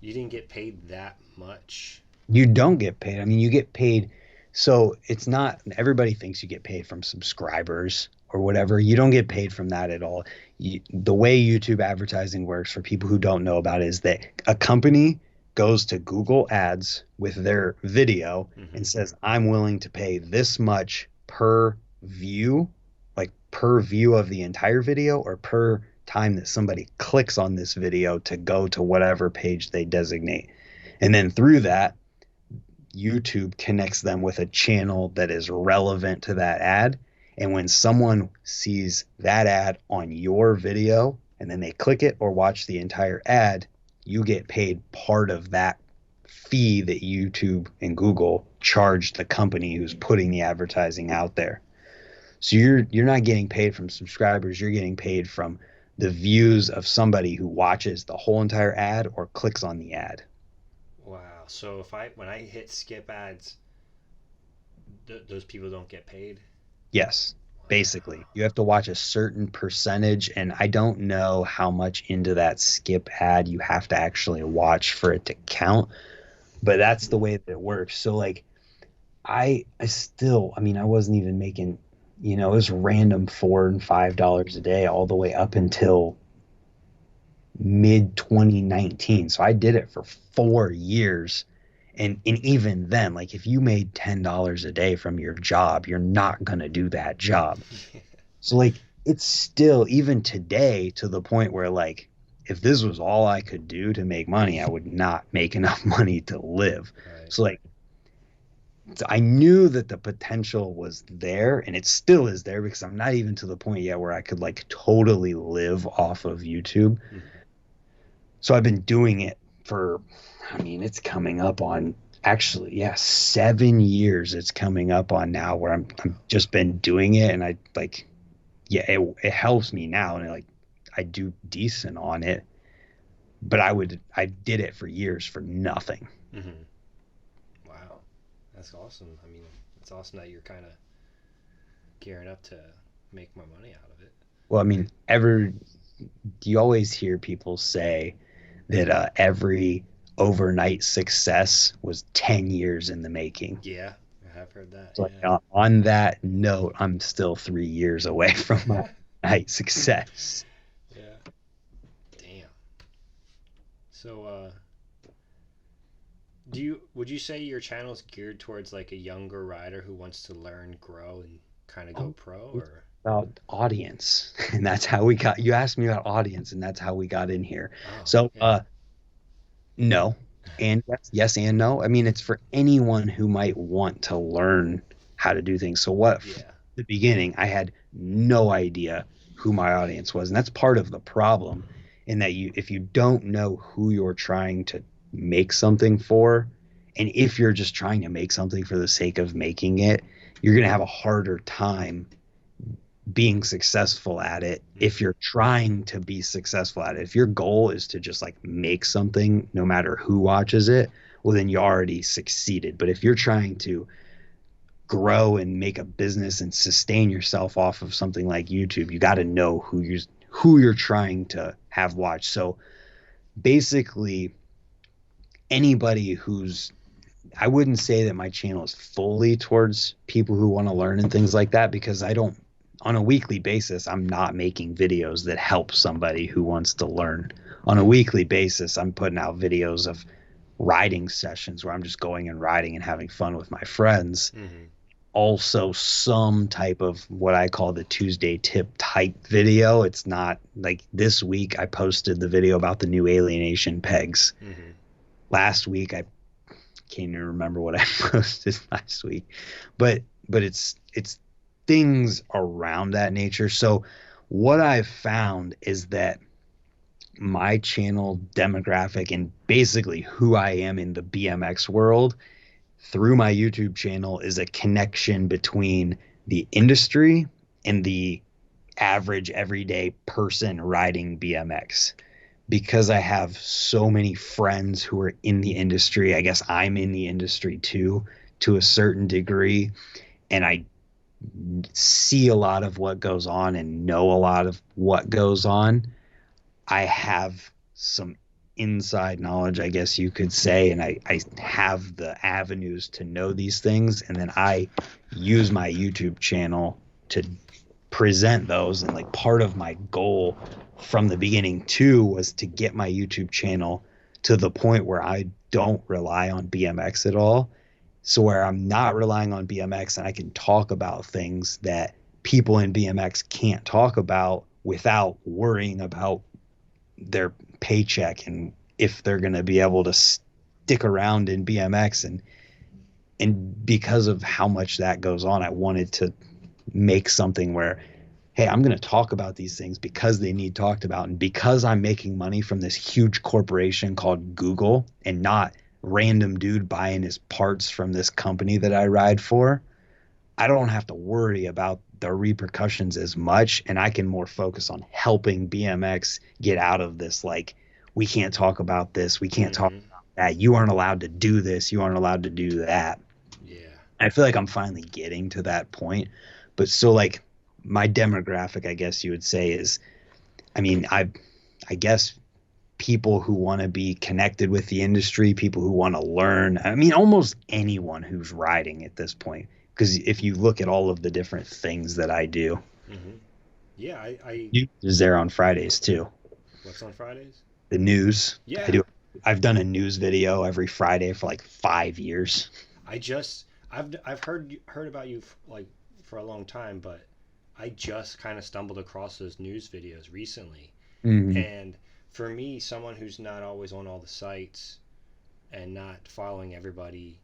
you didn't get paid that much. You don't get paid. I mean, you get paid. So it's not, everybody thinks you get paid from subscribers or whatever. You don't get paid from that at all. The way YouTube advertising works, for people who don't know about it, is that a company goes to Google Ads with their video and says, I'm willing to pay this much per view, like per view of the entire video, or per time that somebody clicks on this video to go to whatever page they designate. And then through that, YouTube connects them with a channel that is relevant to that ad. And when someone sees that ad on your video and then they click it or watch the entire ad, you get paid part of that fee that YouTube and Google charge the company who's putting the advertising out there. So you're not getting paid from subscribers, you're getting paid from the views of somebody who watches the whole entire ad or clicks on the ad. Wow. So when I hit skip ads, those people don't get paid? Yes. Basically, you have to watch a certain percentage, and I don't know how much into that skip ad you have to actually watch for it to count, but that's the way that it works. So like, I mean, I wasn't even making, it was random $4 and $5 a day all the way up until mid 2019. So I did it for 4 years. And even then, like, if you made $10 a day from your job, you're not going to do that job. So like, it's still, even today, to the point where like, if this was all I could do to make money, I would not make enough money to live. Right. So like, I knew that the potential was there, and it still is there, because I'm not even to the point yet where I could like totally live off of YouTube. So I've been doing it for, I mean, it's coming up on, actually, yeah, 7 years it's coming up on now, where I'm just been doing it, and I like, yeah, it helps me now, and I do decent on it, but I did it for years for nothing. Wow, that's awesome. I mean, it's awesome that you're kind of gearing up to make more money out of it. Well, I mean, you always hear people say that every overnight success was 10 years in the making. Yeah, I have heard that. So Yeah. on that note, I'm still 3 years away from my night success. Yeah. Damn. So, would you say your channel's geared towards like a younger rider who wants to learn, grow, and kind of go pro, or? About audience, and that's how we got. You asked me about audience, and that's how we got in here. Oh, So, yeah. no, and yes, and no. I mean, it's for anyone who might want to learn how to do things. So, Yeah. the beginning, I had no idea who my audience was, and that's part of the problem. In that if you don't know who you're trying to make something for, and if you're just trying to make something for the sake of making it, you're gonna have a harder time being successful at it if you're trying to be successful at it. If your goal is to just like make something no matter who watches it, well then you already succeeded. But if you're trying to grow and make a business and sustain yourself off of something like YouTube, you got to know who you're trying to have watch. So basically anybody I wouldn't say that my channel is fully towards people who want to learn and things like that, because on a weekly basis, I'm not making videos that help somebody who wants to learn. On a weekly basis, I'm putting out videos of riding sessions where I'm just going and riding and having fun with my friends. Mm-hmm. Also, some type of what I call the Tuesday tip type video. It's not like this week I posted the video about the new Alienation pegs. Mm-hmm. Last week, I can't even remember what I posted last week, but it's things around that nature. So what I've found is that my channel demographic and basically who I am in the BMX world through my YouTube channel is a connection between the industry and the average everyday person riding BMX. Because I have so many friends who are in the industry, I guess I'm in the industry too, to a certain degree, and I see a lot of what goes on and know a lot of what goes on. I have some inside knowledge, I guess you could say, and I have the avenues to know these things, and then I use my YouTube channel to present those. And like part of my goal from the beginning too was to get my YouTube channel to the point where I don't rely on BMX at all. So where I'm not relying on BMX and I can talk about things that people in BMX can't talk about without worrying about their paycheck and if they're going to be able to stick around in BMX. And because of how much that goes on, I wanted to make something where, hey, I'm going to talk about these things because they need talked about. And because I'm making money from this huge corporation called Google and not random dude buying his parts from this company that I ride for, I don't have to worry about the repercussions as much. And I can more focus on helping BMX get out of this, like, we can't talk about this. We can't talk about that. You aren't allowed to do this. You aren't allowed to do that. Yeah. I feel like I'm finally getting to that point. But so like my demographic, I guess you would say, is, I mean, I guess people who want to be connected with the industry, people who want to learn. I mean, almost anyone who's riding at this point. Because if you look at all of the different things that I do. Mm-hmm. Yeah, I is there on Fridays too. What's on Fridays? The news. Yeah. I've done a news video every Friday for like 5 years. I've heard about you like for a long time, but I just kind of stumbled across those news videos recently. Mm-hmm. And for me, someone who's not always on all the sites and not following everybody,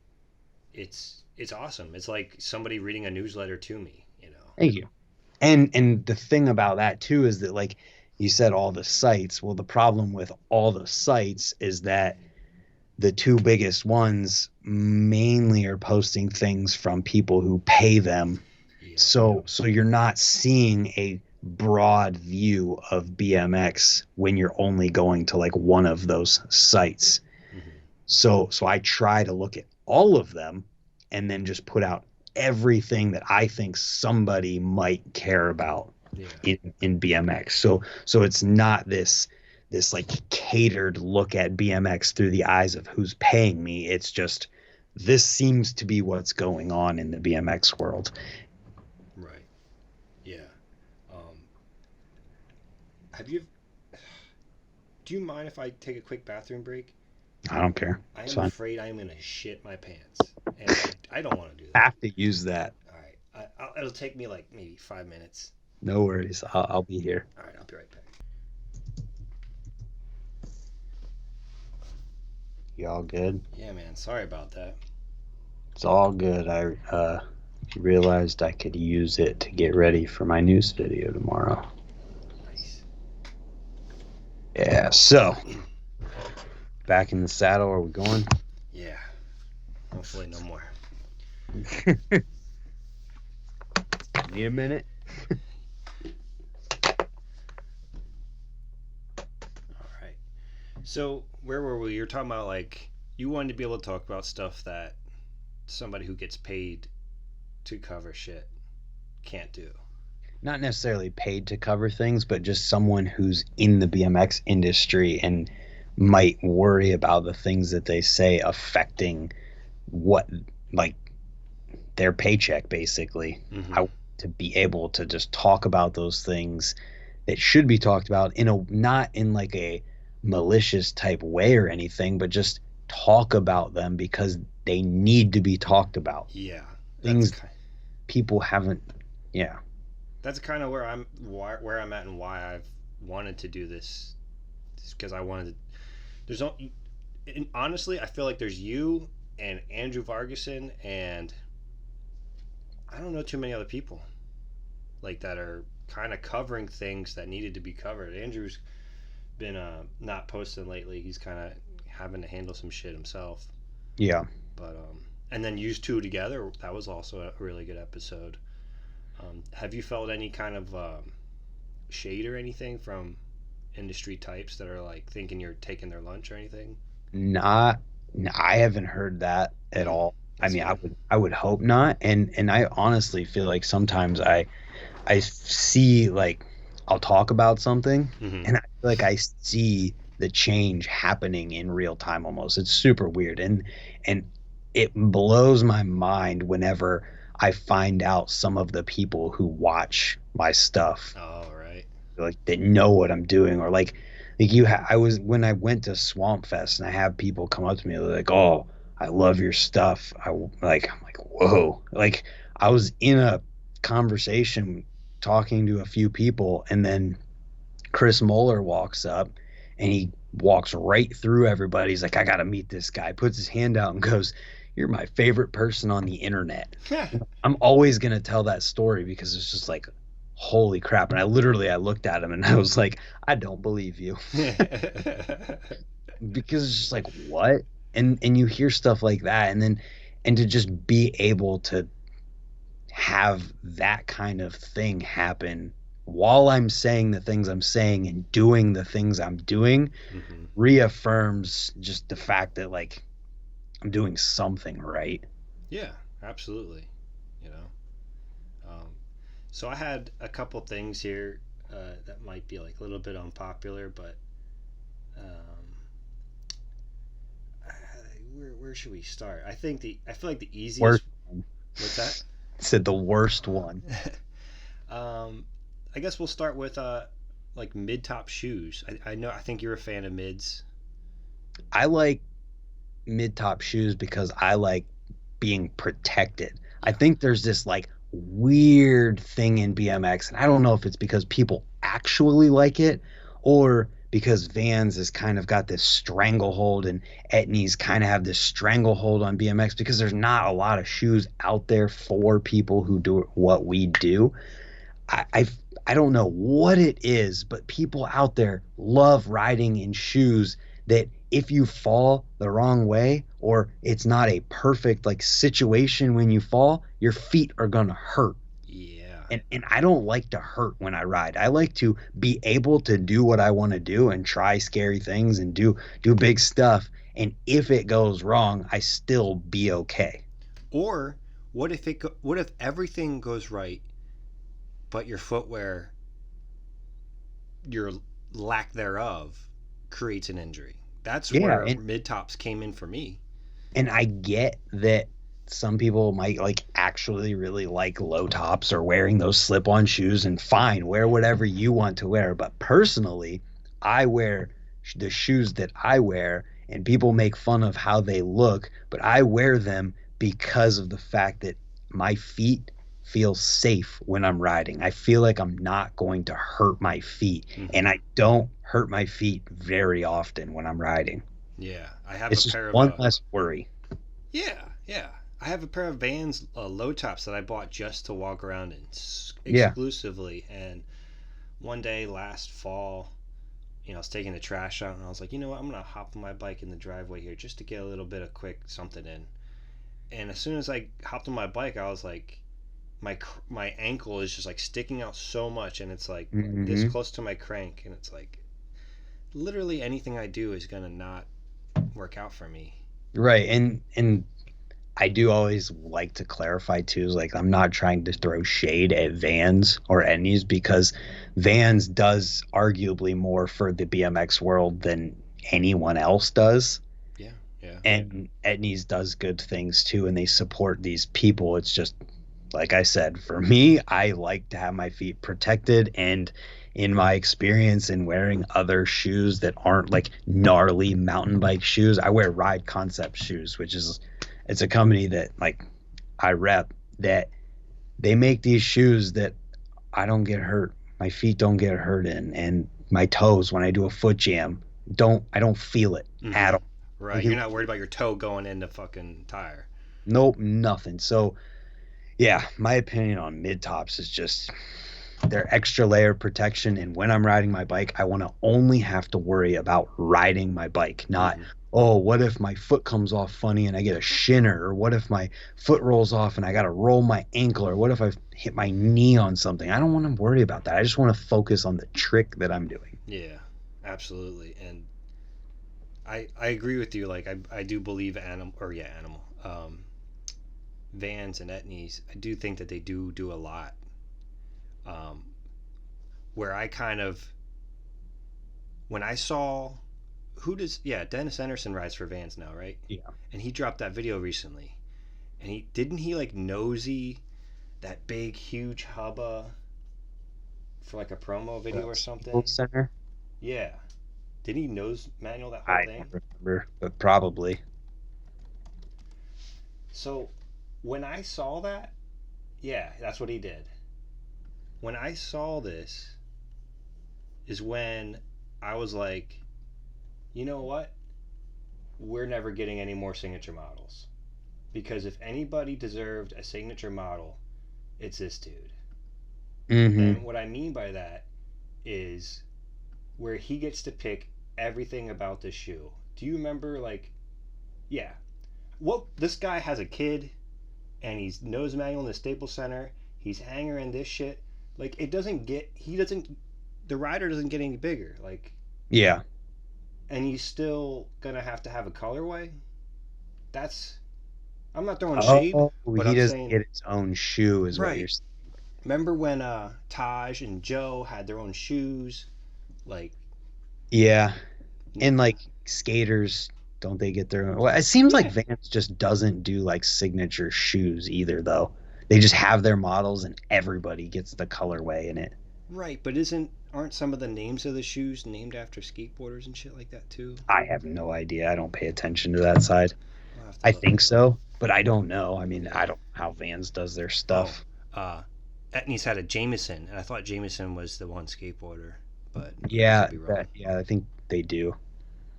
it's awesome. It's like somebody reading a newsletter to me, you know. Thank you. And the thing about that too is that, like you said, all the sites. Well, the problem with all the sites is that the two biggest ones mainly are posting things from people who pay them. Yeah. So you're not seeing a broad view of BMX when you're only going to like one of those sites. Mm-hmm. So I try to look at all of them and then just put out everything that I think somebody might care about in BMX. So it's not this like catered look at BMX through the eyes of who's paying me. It's just, this seems to be what's going on in the BMX world. Right. Yeah. Do you mind if I take a quick bathroom break? I don't care. I It's am fine. afraid I am going to shit my pants. And I don't want to do that. Have to use that. All right. It'll take me like maybe 5 minutes. No worries. I'll be here. All right. I'll be right back. You all good? Yeah, man. Sorry about that. It's all good. I realized I could use it to get ready for my news video tomorrow. Nice. Yeah, so back in the saddle, are we going? Yeah. Hopefully no more. Need a minute? All right. So where were we? You're talking about like you wanted to be able to talk about stuff that somebody who gets paid to cover shit can't do. Not necessarily paid to cover things, but just someone who's in the BMX industry and might worry about the things that they say affecting what, like, their paycheck, basically. Mm-hmm. I want to be able to just talk about those things that should be talked about in a, not in like a malicious type way or anything, but just talk about them because they need to be talked about. Yeah. Things people haven't. Yeah. That's kind of where I'm at and why I've wanted to do this. Because I wanted to. Honestly, I feel like there's you and Andrew Vargason and I don't know too many other people like that are kind of covering things that needed to be covered. Andrew's been not posting lately. He's kind of having to handle some shit himself. Yeah. But and then you two together, that was also a really good episode. Have you felt any kind of shade or anything from industry types that are like thinking you're taking their lunch or anything? I haven't heard that at all. That's I would hope not. And I honestly feel like sometimes I see, like, I'll talk about something and I feel like I see the change happening in real time almost. It's super weird. And it blows my mind whenever I find out some of the people who watch my stuff. Oh, right. Like, that know what I'm doing, or like when I went to Swamp Fest and I have people come up to me, they're like, "Oh, I love your stuff." I'm like, "Whoa." Like, I was in a conversation talking to a few people, and then Chris Moeller walks up and he walks right through everybody. He's like, "I got to meet this guy." Puts his hand out and goes, "You're my favorite person on the internet." I'm always going to tell that story because it's just like, holy crap. And I looked at him and I was like, I don't believe you. Because it's just like, what? And you hear stuff like that, and to just be able to have that kind of thing happen while I'm saying the things I'm saying and doing the things I'm doing reaffirms just the fact that, like, I'm doing something right. Yeah, absolutely. You know, so I had a couple things here that might be like a little bit unpopular, but where should we start? I feel like the easiest. Worst. What's that? Said the worst one. I guess we'll start with like mid-top shoes. I think you're a fan of mids. I like mid-top shoes because I like being protected. I think there's this like weird thing in BMX, and I don't know if it's because people actually like it or because Vans has kind of got this stranglehold and Etnies kind of have this stranglehold on BMX because there's not a lot of shoes out there for people who do what we do. I don't know what it is, but people out there love riding in shoes that if you fall the wrong way or it's not a perfect like situation when you fall, your feet are gonna hurt. Yeah. And I don't like to hurt when I ride. I like to be able to do what I want to do and try scary things and do big stuff. And if it goes wrong, I still be okay. Or what if everything goes right, but your footwear, your lack thereof, creates an injury? That's Yeah, where mid tops came in for me. and I get that some people might like actually really like low tops or wearing those slip-on shoes, and fine, wear whatever you want to wear. But personally, I wear the shoes that I wear, and people make fun of how they look, but I wear them because of the fact that my feet feel safe when I'm riding. I feel like I'm not going to hurt my feet, and I don't hurt my feet very often when I'm riding. Yeah, I have It's a just pair of one less worry. yeah. I have a pair of Vans low tops that I bought just to walk around in Yeah. exclusively. And one day last fall, I was taking the trash out, and I was like, you know what, I'm gonna hop on my bike in the driveway here just to get a little bit of quick something in. And as soon as I hopped on my bike, I was like, my ankle is just like sticking out so much, and it's like this close to my crank, and it's like literally anything I do is gonna not work out for me. Right. And I do always like to clarify too, is like I'm not trying to throw shade at Vans or Etnies, because Vans does arguably more for the BMX world than anyone else does. Yeah, yeah. And Etnies does good things too, and they support these people. It's just like I said, for me, I like to have my feet protected, and in my experience in wearing other shoes that aren't like gnarly mountain bike shoes, I wear Ride Concept shoes, which is it's a company that like I rep, that they make these shoes that I don't get hurt. My feet don't get hurt in, and my toes when I do a foot jam I don't feel it at all. Right. You're not worried about your toe going in the fucking tire. Nope, nothing. So yeah, my opinion on mid tops is just they're extra layer protection, and when I'm riding my bike, I want to only have to worry about riding my bike, not oh, what if my foot comes off funny and I get a shinner, or what if my foot rolls off and I got to roll my ankle, or what if I hit my knee on something? I don't want to worry about that. I just want to focus on the trick that I'm doing. Yeah, absolutely. And I agree with you. Like I do believe Vans and Etnies, I do think that they do a lot. Where I kind of, when I saw Dennis Enarson rides for Vans now, right? Yeah. And he dropped that video recently, and he like nosy that big huge hubba for like a promo video or something. Center. Yeah. Did he nose manual that whole I thing? don't remember, but probably. So when I saw that, yeah, that's what he did. When I saw this is when I was like, you know what? We're never getting any more signature models. Because if anybody deserved a signature model, it's this dude. And what I mean by that is where he gets to pick everything about the shoe. Do you remember, like, yeah, well, this guy has a kid, and he's nose manual in the Staples Center. He's hanger in this shit. Like, the rider doesn't get any bigger. Like, yeah. And he's still gonna have to have a colorway. I'm not throwing shade, but he I'm doesn't saying, get his own shoe, is right. what you're saying. Remember when Taj and Joe had their own shoes? Like, yeah. And like skaters, don't they get their own? Well, it seems like Vans just doesn't do like signature shoes either, though. They just have their models, and everybody gets the colorway in it. Right, but aren't some of the names of the shoes named after skateboarders and shit like that too? I have no idea. I don't pay attention to that side. I think so, but I don't know. I mean, I don't know how Vans does their stuff. Etnies had a Jameson, and I thought Jameson was the one skateboarder, but yeah, I think they do.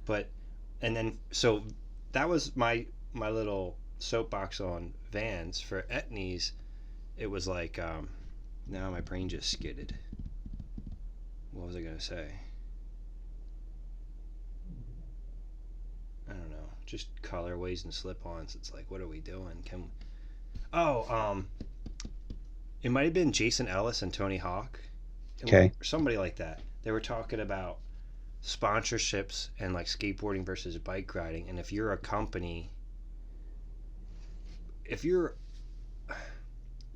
But and then so that was my little soapbox on Vans. For Etnies, it was like now my brain just skidded. What was I gonna say? I don't know. Just colorways and slip-ons. It's like, what are we doing? It might have been Jason Ellis and Tony Hawk. Okay. Or somebody like that. They were talking about sponsorships and like skateboarding versus bike riding. And if you're a company,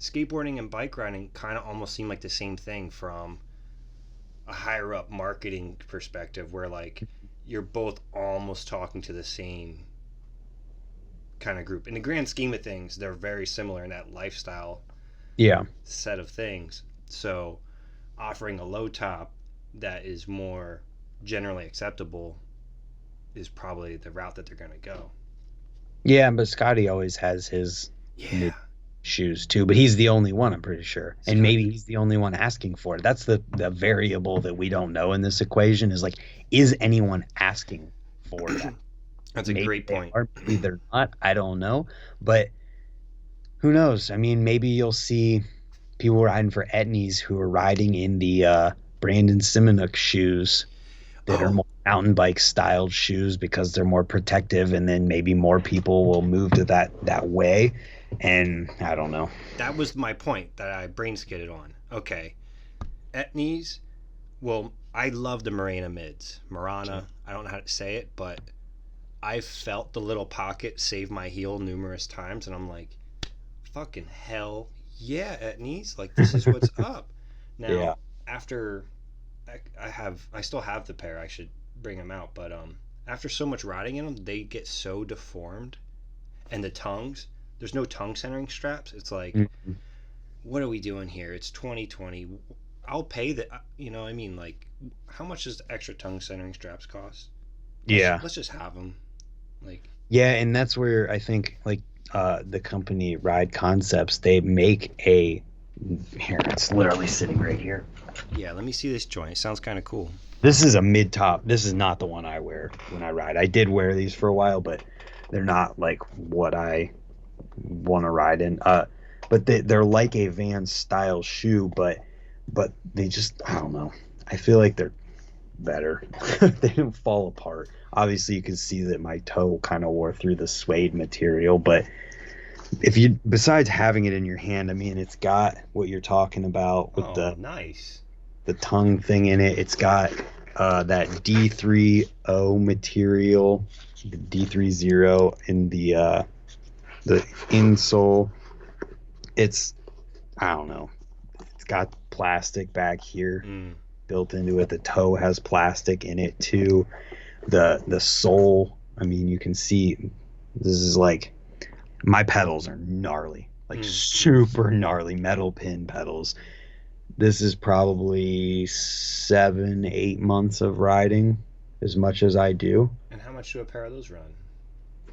skateboarding and bike riding kind of almost seem like the same thing from a higher up marketing perspective, where like you're both almost talking to the same kind of group. In the grand scheme of things, they're very similar in that lifestyle Yeah. set of things. So offering a low top that is more generally acceptable is probably the route that they're going to go. Yeah, but Scotty always has his mid shoes too, but he's the only one, I'm pretty sure. And maybe he's the only one asking for it. That's the variable that we don't know in this equation, is like, is anyone asking for that? That's a great point. Or maybe they're not. I don't know. But who knows? I mean, maybe you'll see people riding for Etnies who are riding in the Brandon Simonuk shoes that are more mountain bike styled shoes because they're more protective, and then maybe more people will move to that way. And I don't know. That was my point that I brain skidded on. Okay. Etnies, well, I love the Marana mids. Marana, I don't know how to say it, but I felt the little pocket save my heel numerous times, and I'm like, fucking hell yeah, Etnies. Like, this is what's up. Now, after I still have the pair, I should bring them out, but after so much riding in them, they get so deformed. And the tongues, there's no tongue centering straps. It's like, what are we doing here? It's 2020. I'll pay the, you know, I mean, like, how much does the extra tongue centering straps cost? Let's just have them. Like, yeah, and that's where I think, like, the company Ride Concepts, they make here, it's literally sitting right here. Yeah, let me see this joint. It sounds kind of cool. This is a mid top. This is not the one I wear when I ride. I did wear these for a while, but they're not like what I want to ride in. But they're like a Vans style shoe, but they just, I don't know. I feel like they're better. They don't fall apart. Obviously, you can see that my toe kind of wore through the suede material, but if you, besides having it in your hand, I mean, it's got what you're talking about with the tongue thing in it. It's got that D30 material, the D30 in the insole. It's, I don't know. It's got plastic back here built into it. The toe has plastic in it too. The sole, I mean, you can see this is like, my pedals are gnarly, like super gnarly metal pin pedals. This is probably 7-8 months of riding, as much as I do. And how much do a pair of those run?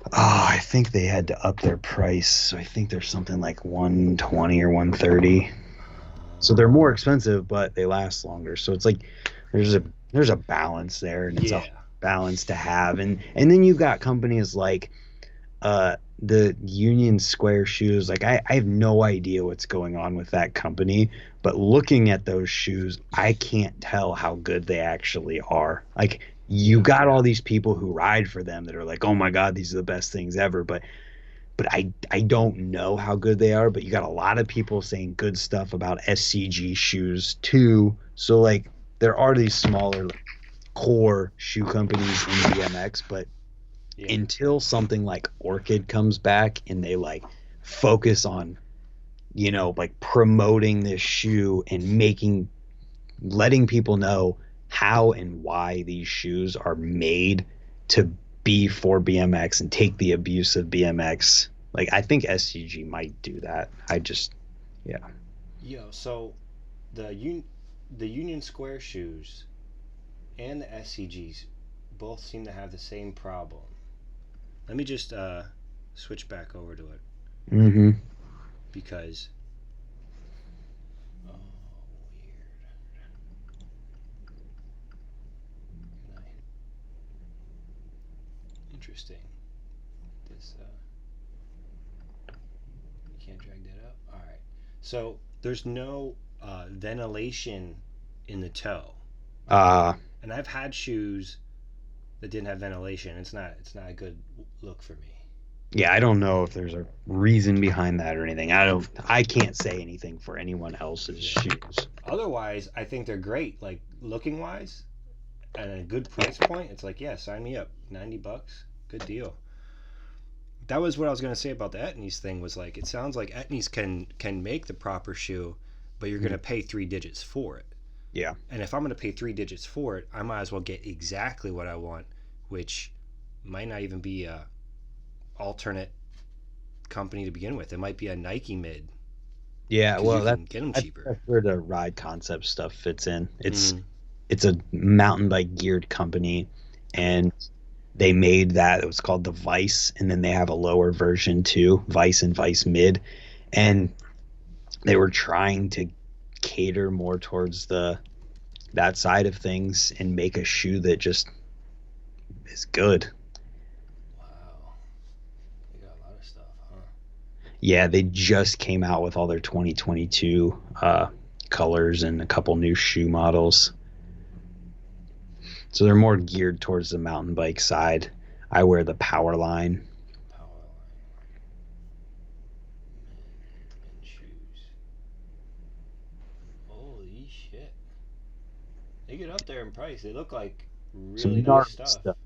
Oh, I think they had to up their price. So I think there's something like 120 or 130. So they're more expensive, but they last longer. So it's like there's a balance there, and it's a balance to have. And then you've got companies like the Union Square shoes. Like I have no idea what's going on with that company, but looking at those shoes, I can't tell how good they actually are. Like, you got all these people who ride for them that are like, oh my God, these are the best things ever. But I don't know how good they are, but you got a lot of people saying good stuff about SCG shoes too. So like, there are these smaller, like, core shoe companies in BMX, but until something like Orchid comes back and they like focus on, you know, like promoting this shoe and letting people know how and why these shoes are made to be for BMX and take the abuse of BMX. Like, I think SCG might do that. So the Union Square shoes and the SCGs both seem to have the same problem. Let me just switch back over to it. Because interesting. This you can't drag that up. All right. So there's no ventilation in the toe. And I've had shoes that didn't have ventilation. It's not a good look for me. Yeah, I don't know if there's a reason behind that or anything. I can't say anything for anyone else's shoes. Otherwise, I think they're great. Like, looking wise, at a good price point, it's like, yeah, sign me up. $90, good deal. that was what I was going to say about the Etnies thing. Was like, it sounds like Etnies can make the proper shoe, but you're going to pay 3 digits for it. Yeah. And if I'm going to pay 3 digits for it, I might as well get exactly what I want, which might not even be a alternate company to begin with. It might be a Nike mid. Yeah, well, you can get them cheaper. that's where the ride concept stuff fits in. It's a mountain bike geared company, and they made that. It was called the Vice, and then they have a lower version too, Vice and Vice Mid, and they were trying to cater more towards that side of things and make a shoe that just is good. Wow. They got a lot of stuff, huh? Yeah, they just came out with all their 2022 colors and a couple new shoe models. So they're more geared towards the mountain bike side. I wear the Power Line. Men shoes. Holy shit. They get up there in price. They look like really nice stuff.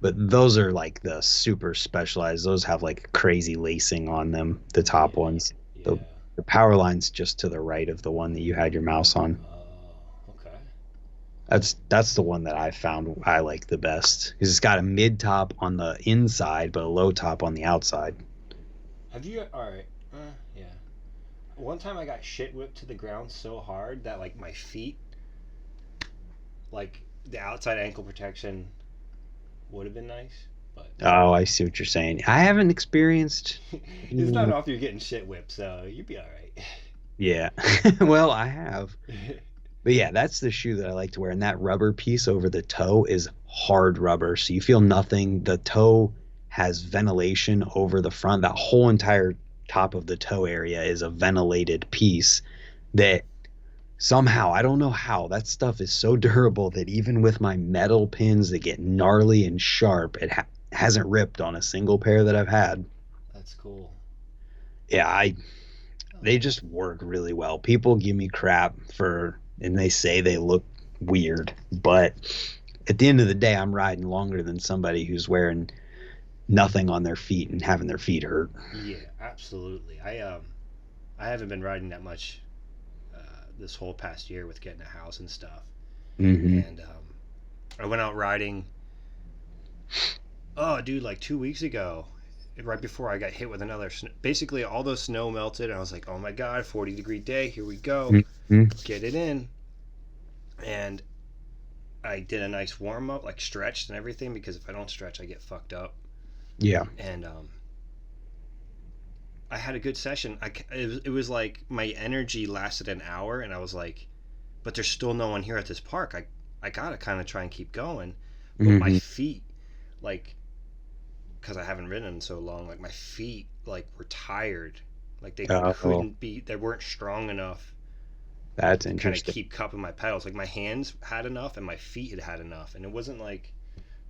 But those are like the super specialized. Those have like crazy lacing on them, the top ones. Yeah. The Power Line's just to the right of the one that you had your mouse on. Okay. That's the one that I found I like the best, because it's got a mid top on the inside but a low top on the outside. Have you? All right. Yeah. One time I got shit whipped to the ground so hard that like my feet, like the outside ankle protection, would have been nice. But Oh, I see what you're saying. I haven't experienced. it's not off you're getting shit whipped, so you'd be all right. Yeah. Well, I have. But yeah, that's the shoe that I like to wear. And that rubber piece over the toe is hard rubber. So you feel nothing. The toe has ventilation over the front. That whole entire top of the toe area is a ventilated piece that somehow, I don't know how, that stuff is so durable that even with my metal pins that get gnarly and sharp, it hasn't ripped on a single pair that I've had. That's cool. Yeah, they just work really well. People give me crap and they say they look weird, but at the end of the day, I'm riding longer than somebody who's wearing nothing on their feet and having their feet hurt. Yeah, absolutely. I haven't been riding that much this whole past year with getting a house and stuff. And I went out riding. Oh, dude, like 2 weeks ago, right before I got hit with another. Basically, all the snow melted, and I was like, "Oh my god, 40-degree day, here we go, get it in." And I did a nice warm up, like stretched and everything, because if I don't stretch, I get fucked up. Yeah. And I had a good session. It was like my energy lasted an hour, and I was like, but there's still no one here at this park. I gotta kind of try and keep going. But my feet, like, because I haven't ridden in so long, like my feet like were tired. Like they they weren't strong enough. That's to interesting. kind of keep cupping my pedals. Like my hands had enough and my feet had enough, and it wasn't like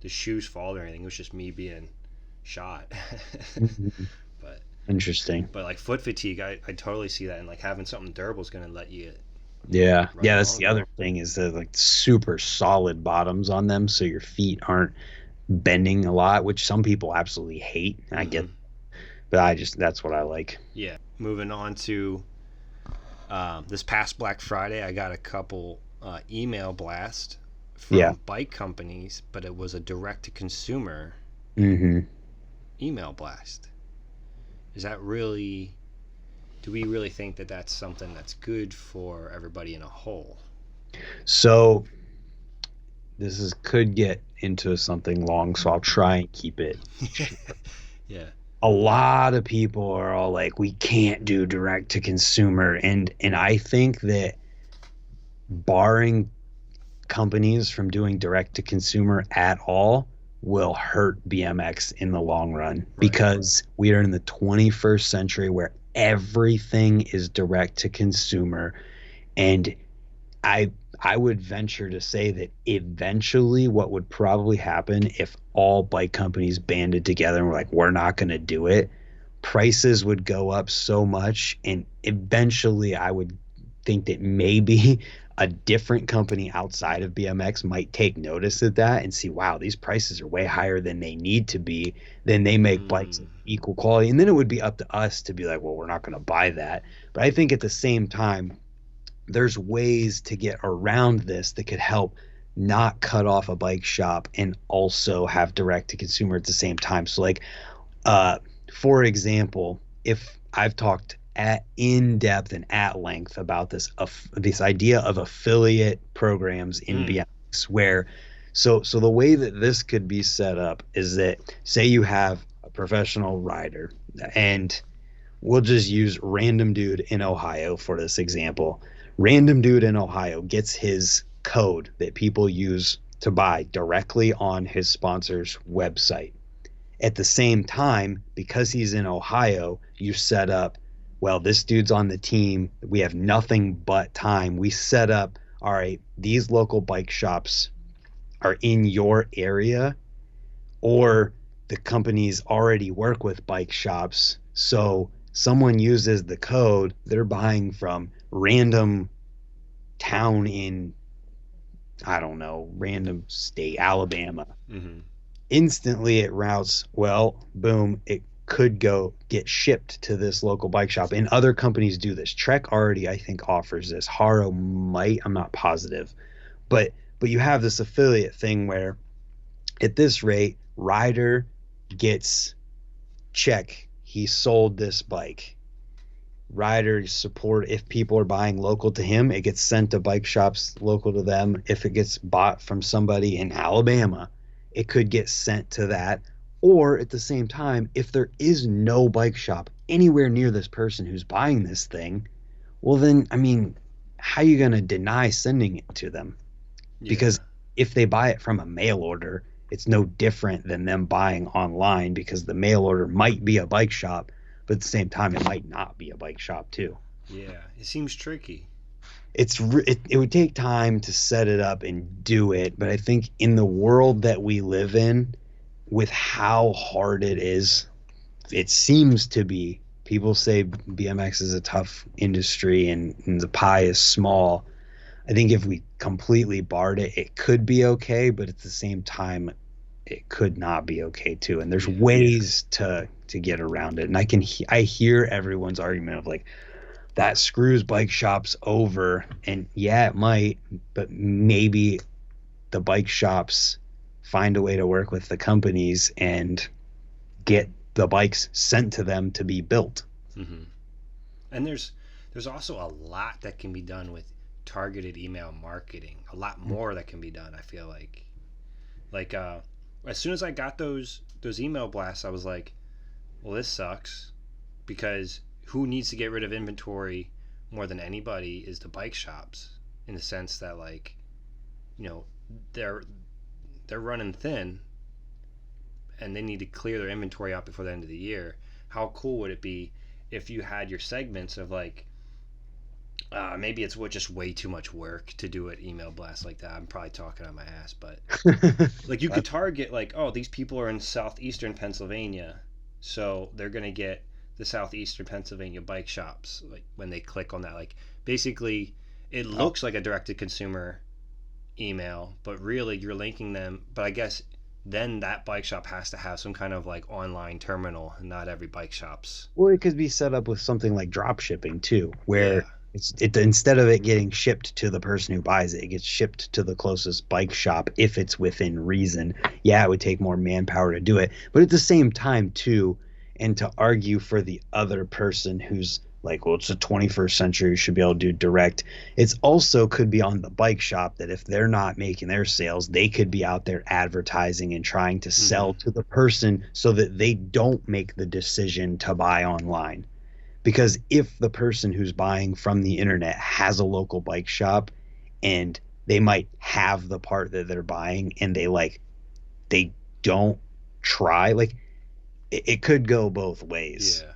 the shoes fault or anything. It was just me being shot. But interesting. But like foot fatigue, I totally see that, and like having something durable is going to let you. Yeah, that's the other thing, is the like super solid bottoms on them, so your feet aren't bending a lot, which some people absolutely hate. I get, but that's what I like. Yeah. Moving on to this past Black Friday, I got a couple email blasts from bike companies, but it was a direct to consumer email blast. Is that really? Do we really think that that's something that's good for everybody in a whole? So this could get into something long, so I'll try and keep it short. Yeah. A lot of people are all like, we can't do direct to consumer, and I think that barring companies from doing direct to consumer at all will hurt BMX in the long run, because we are in the 21st century where everything is direct to consumer. And I would venture to say that eventually what would probably happen if all bike companies banded together and were like, we're not going to do it, prices would go up so much, and eventually I would think that maybe a different company outside of BMX might take notice of that and see, wow, these prices are way higher than they need to be. Then they make bikes of equal quality. And then it would be up to us to be like, well, we're not going to buy that. But I think at the same time, there's ways to get around this that could help not cut off a bike shop and also have direct to consumer at the same time. So like uh for example, if I've talked at in depth and at length about this idea of affiliate programs in BMX where so the way that this could be set up is that say you have a professional rider, and we'll just use random dude in Ohio for this example. Random dude in Ohio gets his code that people use to buy directly on his sponsor's website. At the same time, because he's in Ohio, you set up, well, this dude's on the team. We have nothing but time. We set up, all right, these local bike shops are in your area, or the companies already work with bike shops. So someone uses the code, they're buying from random town in, I don't know, random state, Alabama. Instantly it routes, well, boom, it could go get shipped to this local bike shop. And other companies do this. Trek already, I think, offers this. Haro might, I'm not positive. But you have this affiliate thing where at this rate, rider gets check, he sold this bike. Rider support, if people are buying local to him, it gets sent to bike shops local to them. If it gets bought from somebody in Alabama, it could get sent to that. Or at the same time, if there is no bike shop anywhere near this person who's buying this thing, well then, I mean, how are you going to deny sending it to them? Because if they buy it from a mail order, it's no different than them buying online, because the mail order might be a bike shop, but at the same time, it might not be a bike shop too. Yeah, it seems tricky. It would take time to set it up and do it, but I think in the world that we live in, with how hard it is, it seems to be. People say BMX is a tough industry and the pie is small. I think if we completely barred it, it could be okay, but at the same time, it could not be okay too. And there's ways to get around it. And I hear everyone's argument of like, that screws bike shops over. And yeah, it might, but maybe the bike shops find a way to work with the companies and get the bikes sent to them to be built. And there's also a lot that can be done with targeted email marketing. A lot more that can be done, I feel like as soon as I got those email blasts, I was like, well, this sucks, because who needs to get rid of inventory more than anybody is the bike shops, in the sense that, like, you know, they're running thin and they need to clear their inventory out before the end of the year. How cool would it be if you had your segments of like, maybe it's just way too much work to do an email blast like that. I'm probably talking on my ass, but like you could target like, oh, these people are in southeastern Pennsylvania, so they're gonna get the southeastern Pennsylvania bike shops. Like when they click on that, like basically it looks like a direct to consumer email, but really you're linking them. But I guess then that bike shop has to have some kind of like online terminal, and not every bike shop's. Well, it could be set up with something like drop shipping too, where it instead of it getting shipped to the person who buys it, it gets shipped to the closest bike shop if it's within reason. Yeah, it would take more manpower to do it, but at the same time too, and to argue for the other person who's like, well, it's the 21st century, you should be able to do direct. It's also could be on the bike shop that if they're not making their sales, they could be out there advertising and trying to sell to the person so that they don't make the decision to buy online. Because if the person who's buying from the internet has a local bike shop and they might have the part that they're buying and they don't try, like it could go both ways. Yeah.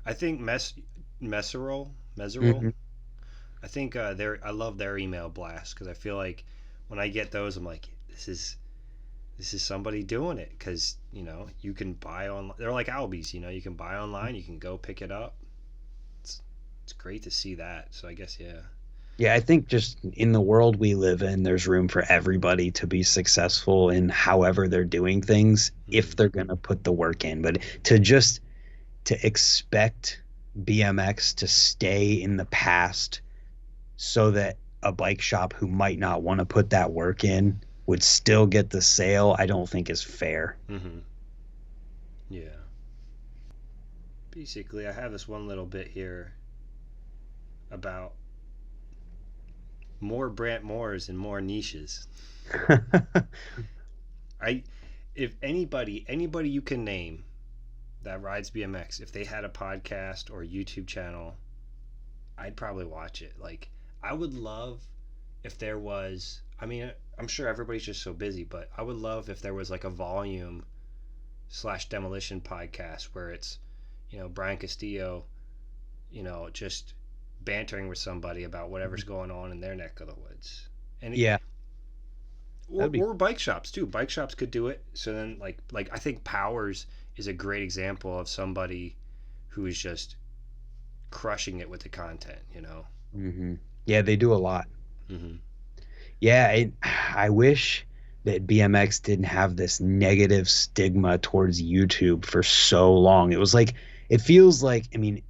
I think Messerol. I think I love their email blast, because I feel like when I get those, I'm like, this is somebody doing it, because you know you can buy online. They're like Albies, you know, you can buy online, you can go pick it up. it's great to see that. So I guess yeah. Yeah, I think just in the world we live in, there's room for everybody to be successful in however they're doing things if they're going to put the work in. But to expect BMX to stay in the past so that a bike shop who might not want to put that work in would still get the sale, I don't think is fair. Mm-hmm. Yeah. Basically, I have this one little bit here about more Brant Moores and more niches. If anybody you can name that rides BMX, if they had a podcast or a YouTube channel, I'd probably watch it. Like, I would love if there was, I mean, I'm sure everybody's just so busy, but I would love if there was like a volume / demolition podcast where it's, Brian Castillo, just bantering with somebody about whatever's going on in their neck of the woods. And Yeah. or bike shops too. Bike shops could do it. So then like I think Powers is a great example of somebody who is just crushing it with the content, Mm-hmm. Yeah, they do a lot. Mm-hmm. Yeah, I wish that BMX didn't have this negative stigma towards YouTube for so long. It was like, it feels like, I mean,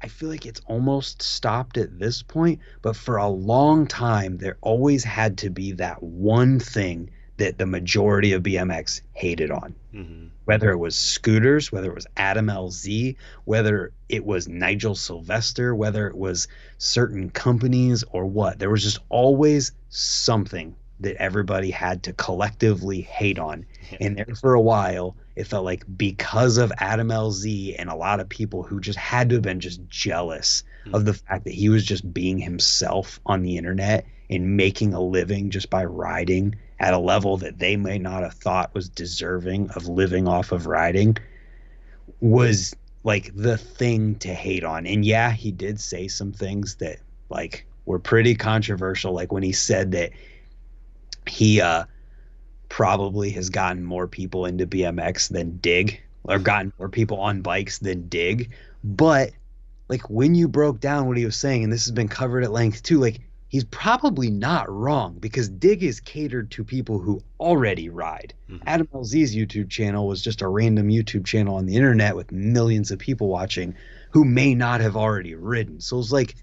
I feel like it's almost stopped at this point, but for a long time, there always had to be that one thing that the majority of BMX hated on. Mm-hmm. Whether it was scooters, whether it was Adam LZ, whether it was Nigel Sylvester, whether it was certain companies or what, there was just always something that everybody had to collectively hate on. Yeah. And there for a while, it felt like because of Adam LZ and a lot of people who just had to have been just jealous of the fact that he was just being himself on the internet and making a living just by riding at a level that they may not have thought was deserving of living off of riding, was like the thing to hate on. And yeah, he did say some things that like were pretty controversial, like when he said that he probably has gotten more people into BMX than Dig, or gotten more people on bikes than Dig. But like when you broke down what he was saying, and this has been covered at length too, like he's probably not wrong, because Dig is catered to people who already ride. Mm-hmm. Adam LZ's YouTube channel was just a random YouTube channel on the internet with millions of people watching who may not have already ridden. So it's like,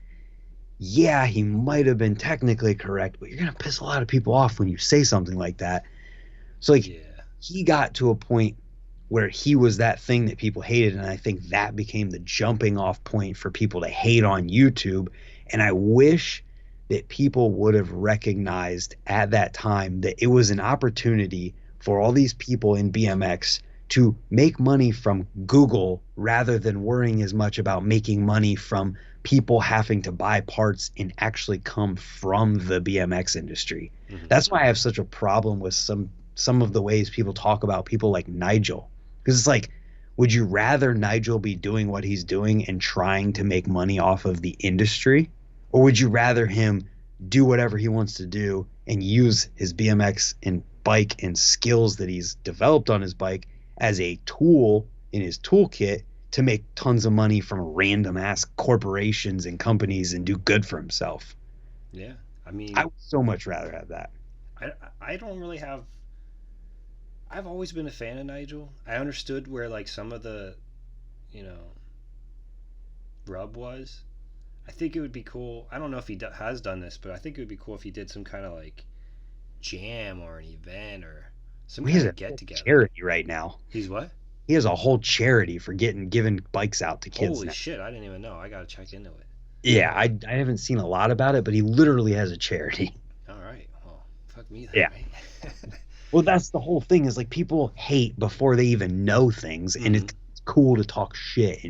yeah, he might have been technically correct, but you're going to piss a lot of people off when you say something like that. So like, he got to a point where he was that thing that people hated, and I think that became the jumping off point for people to hate on YouTube. And I wish that people would have recognized at that time that it was an opportunity for all these people in BMX to make money from Google rather than worrying as much about making money from people having to buy parts and actually come from the BMX industry. Mm-hmm. That's why I have such a problem with some of the ways people talk about people like Nigel. Because it's like, would you rather Nigel be doing what he's doing and trying to make money off of the industry? Or would you rather him do whatever he wants to do and use his BMX and bike and skills that he's developed on his bike as a tool in his toolkit to make tons of money from random ass corporations and companies and do good for himself? Yeah, I mean, I would so much rather have that. I don't really have. I've always been a fan of Nigel. I understood where like some of the, rub was. I think it would be cool. I don't know if he has done this, but I think it would be cool if he did some kind of like jam or an event or some kind of get together. Charity right now. He's what? He has a whole charity for giving bikes out to kids. Holy now. Shit! I didn't even know. I gotta check into it. Yeah, I haven't seen a lot about it, but he literally has a charity. All right. Well, fuck me then. Yeah. Right? Well, that's the whole thing, is like people hate before they even know things, and it's cool to talk shit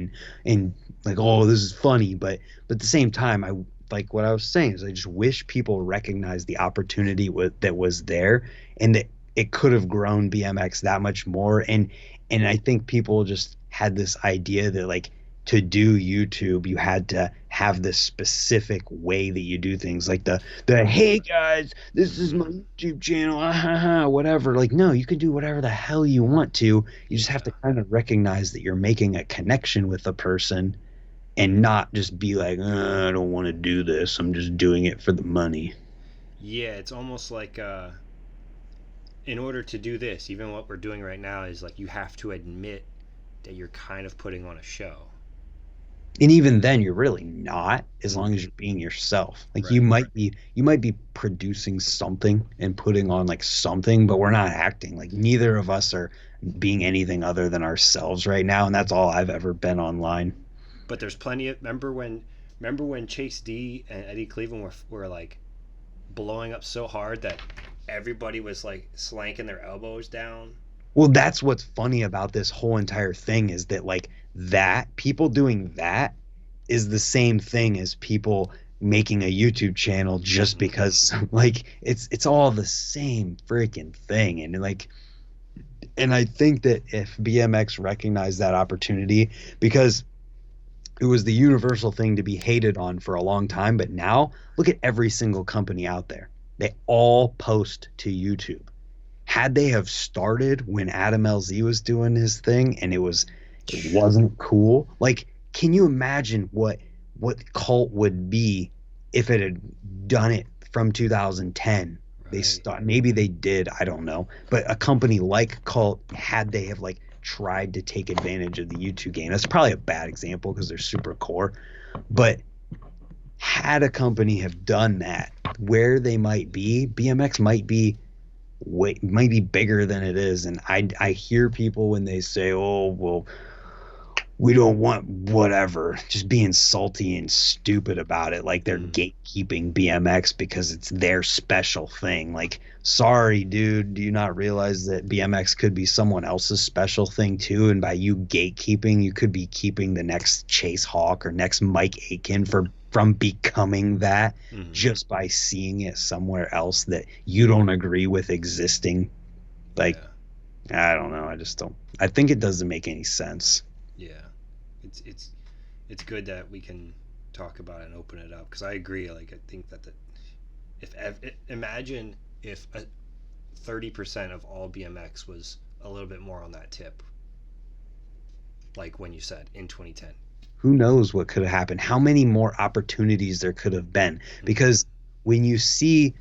and like, oh, this is funny, but at the same time, I like what I was saying is I just wish people recognized the opportunity that was there, and that it could have grown BMX that much more. And I think people just had this idea that like to do YouTube, you had to have this specific way that you do things, like the hey guys, this is my YouTube channel, whatever. Like, no, you can do whatever the hell you want to. You just have to kind of recognize that you're making a connection with the person and not just be like, I don't want to do this. I'm just doing it for the money. Yeah, it's almost like in order to do this, even what we're doing right now is like you have to admit that you're kind of putting on a show. And even then you're really not, as long as you're being yourself. Like Right. you might be producing something and putting on like something, but we're not acting. Like neither of us are being anything other than ourselves right now, and that's all I've ever been online. But there's plenty of remember when Chase D and Eddie Cleveland were like blowing up so hard that everybody was like slanking their elbows down. Well, that's what's funny about this whole entire thing, is that like that people doing that is the same thing as people making a YouTube channel just because like it's all the same freaking thing. And I think that if BMX recognized that opportunity, because it was the universal thing to be hated on for a long time, but now look at every single company out there. They all post to YouTube. Had they have started when Adam LZ was doing his thing and it wasn't cool, like can you imagine what cult would be if it had done it from 2010? They start, maybe they did, I don't know, but a company like Cult, had they have like tried to take advantage of the YouTube game, that's probably a bad example because they're super core, but had a company have done that, where they might be, BMX might be bigger than it is. And I hear people when they say, oh well, we don't want whatever, just being salty and stupid about it, like they're gatekeeping BMX because it's their special thing. Like, sorry dude, do you not realize that BMX could be someone else's special thing too? And by you gatekeeping, you could be keeping the next Chase Hawk or next Mike Aiken from becoming that, just by seeing it somewhere else that you don't agree with existing. Like, I don't know, I think it doesn't make any sense. Yeah, it's good that we can talk about it and open it up, because I agree. Like, I think that imagine if 30% of all BMX was a little bit more on that tip, like when you said in 2010. Who knows what could have happened? How many more opportunities there could have been? Because when you see,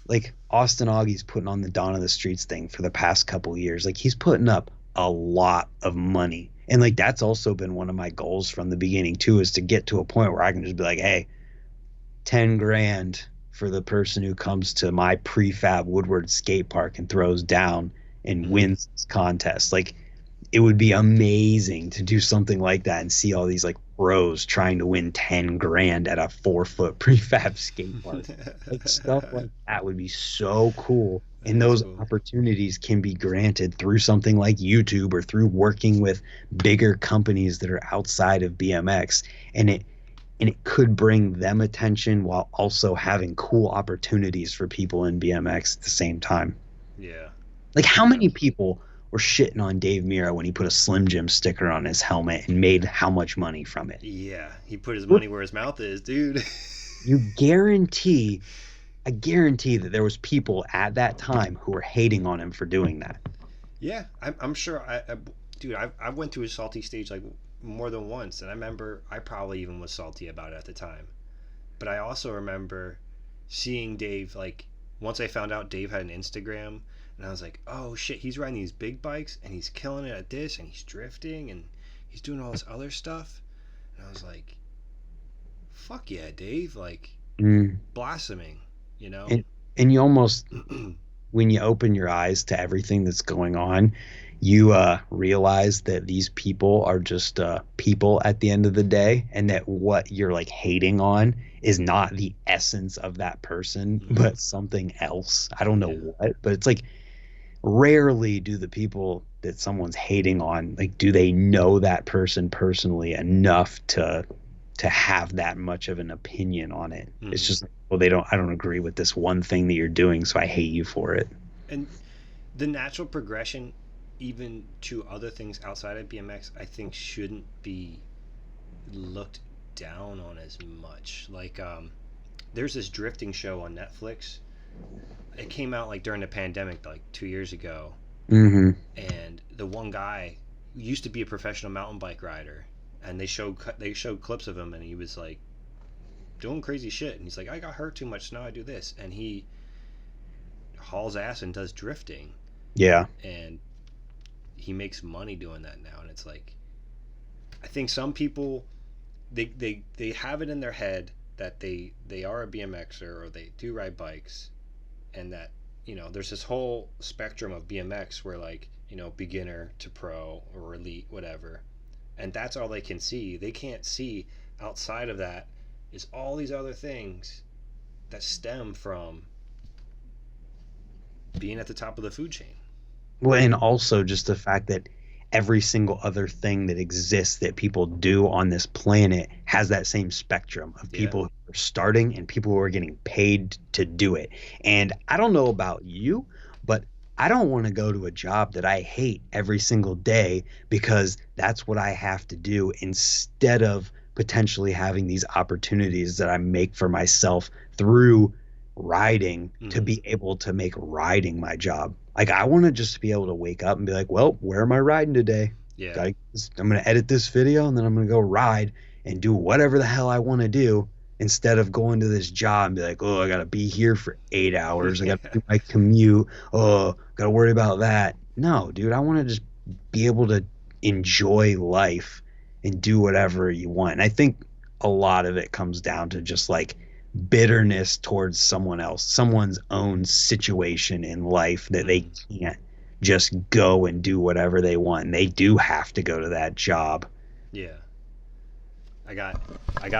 like, Austin Augie's putting on the Dawn of the Streets thing for the past couple of years, like he's putting up a lot of money. And like that's also been one of my goals from the beginning too, is to get to a point where I can just be like, hey, 10 grand for the person who comes to my prefab Woodward skate park and throws down and wins this contest. Like, it would be amazing to do something like that and see all these like pros trying to win 10 grand at a 4-foot prefab skate park. Like, stuff like that would be so cool. And those opportunities can be granted through something like YouTube or through working with bigger companies that are outside of BMX. And it could bring them attention while also having cool opportunities for people in BMX at the same time. Yeah. Like, how many people were shitting on Dave Mirra when he put a Slim Jim sticker on his helmet and made how much money from it? Yeah, he put his money where his mouth is, dude. I guarantee that there was people at that time who were hating on him for doing that. Yeah, I'm sure. Dude, I went through a salty stage like more than once, and I remember I probably even was salty about it at the time. But I also remember seeing Dave, like, once I found out Dave had an Instagram, and I was like, oh shit, he's riding these big bikes and he's killing it at this, and he's drifting and he's doing all this other stuff. And I was like, fuck yeah, Dave, like, blossoming, you know? And you almost, when you open your eyes to everything that's going on, you realize that these people are just people at the end of the day, and that what you're like hating on is not the essence of that person, but something else. I don't know what, but it's like, rarely do the people that someone's hating on, like, do they know that person personally enough to have that much of an opinion on it. It's just like, well, I don't agree with this one thing that you're doing, so I hate you for it. And the natural progression, even to other things outside of BMX, I think shouldn't be looked down on as much. Like, there's this drifting show on Netflix. It came out like during the pandemic, like 2 years ago. And the one guy used to be a professional mountain bike rider, and they showed clips of him, and he was like doing crazy shit, and he's like, I got hurt too much, so now I do this, and he hauls ass and does drifting. Yeah. And he makes money doing that now, and it's like, I think some people they have it in their head that they are a BMXer or they do ride bikes, and that, you know, there's this whole spectrum of BMX where, like, you know, beginner to pro or elite, whatever, and that's all they can see. They can't see outside of that is all these other things that stem from being at the top of the food chain. Well, and also just the fact that every single other thing that exists that people do on this planet has that same spectrum of people who are starting and people who are getting paid to do it. And I don't know about you, but I don't want to go to a job that I hate every single day because that's what I have to do, instead of potentially having these opportunities that I make for myself through riding to be able to make riding my job. Like, I want to just be able to wake up and be like, well, where am I riding today? Yeah. I'm going to edit this video, and then I'm going to go ride and do whatever the hell I want to do, instead of going to this job and be like, oh, I got to be here for 8 hours. I got to do my commute. Oh, got to worry about that. No, dude, I want to just be able to enjoy life and do whatever you want. And I think a lot of it comes down to just like bitterness towards someone else, someone's own situation in life, that they can't just go and do whatever they want. And they do have to go to that job. Yeah. I got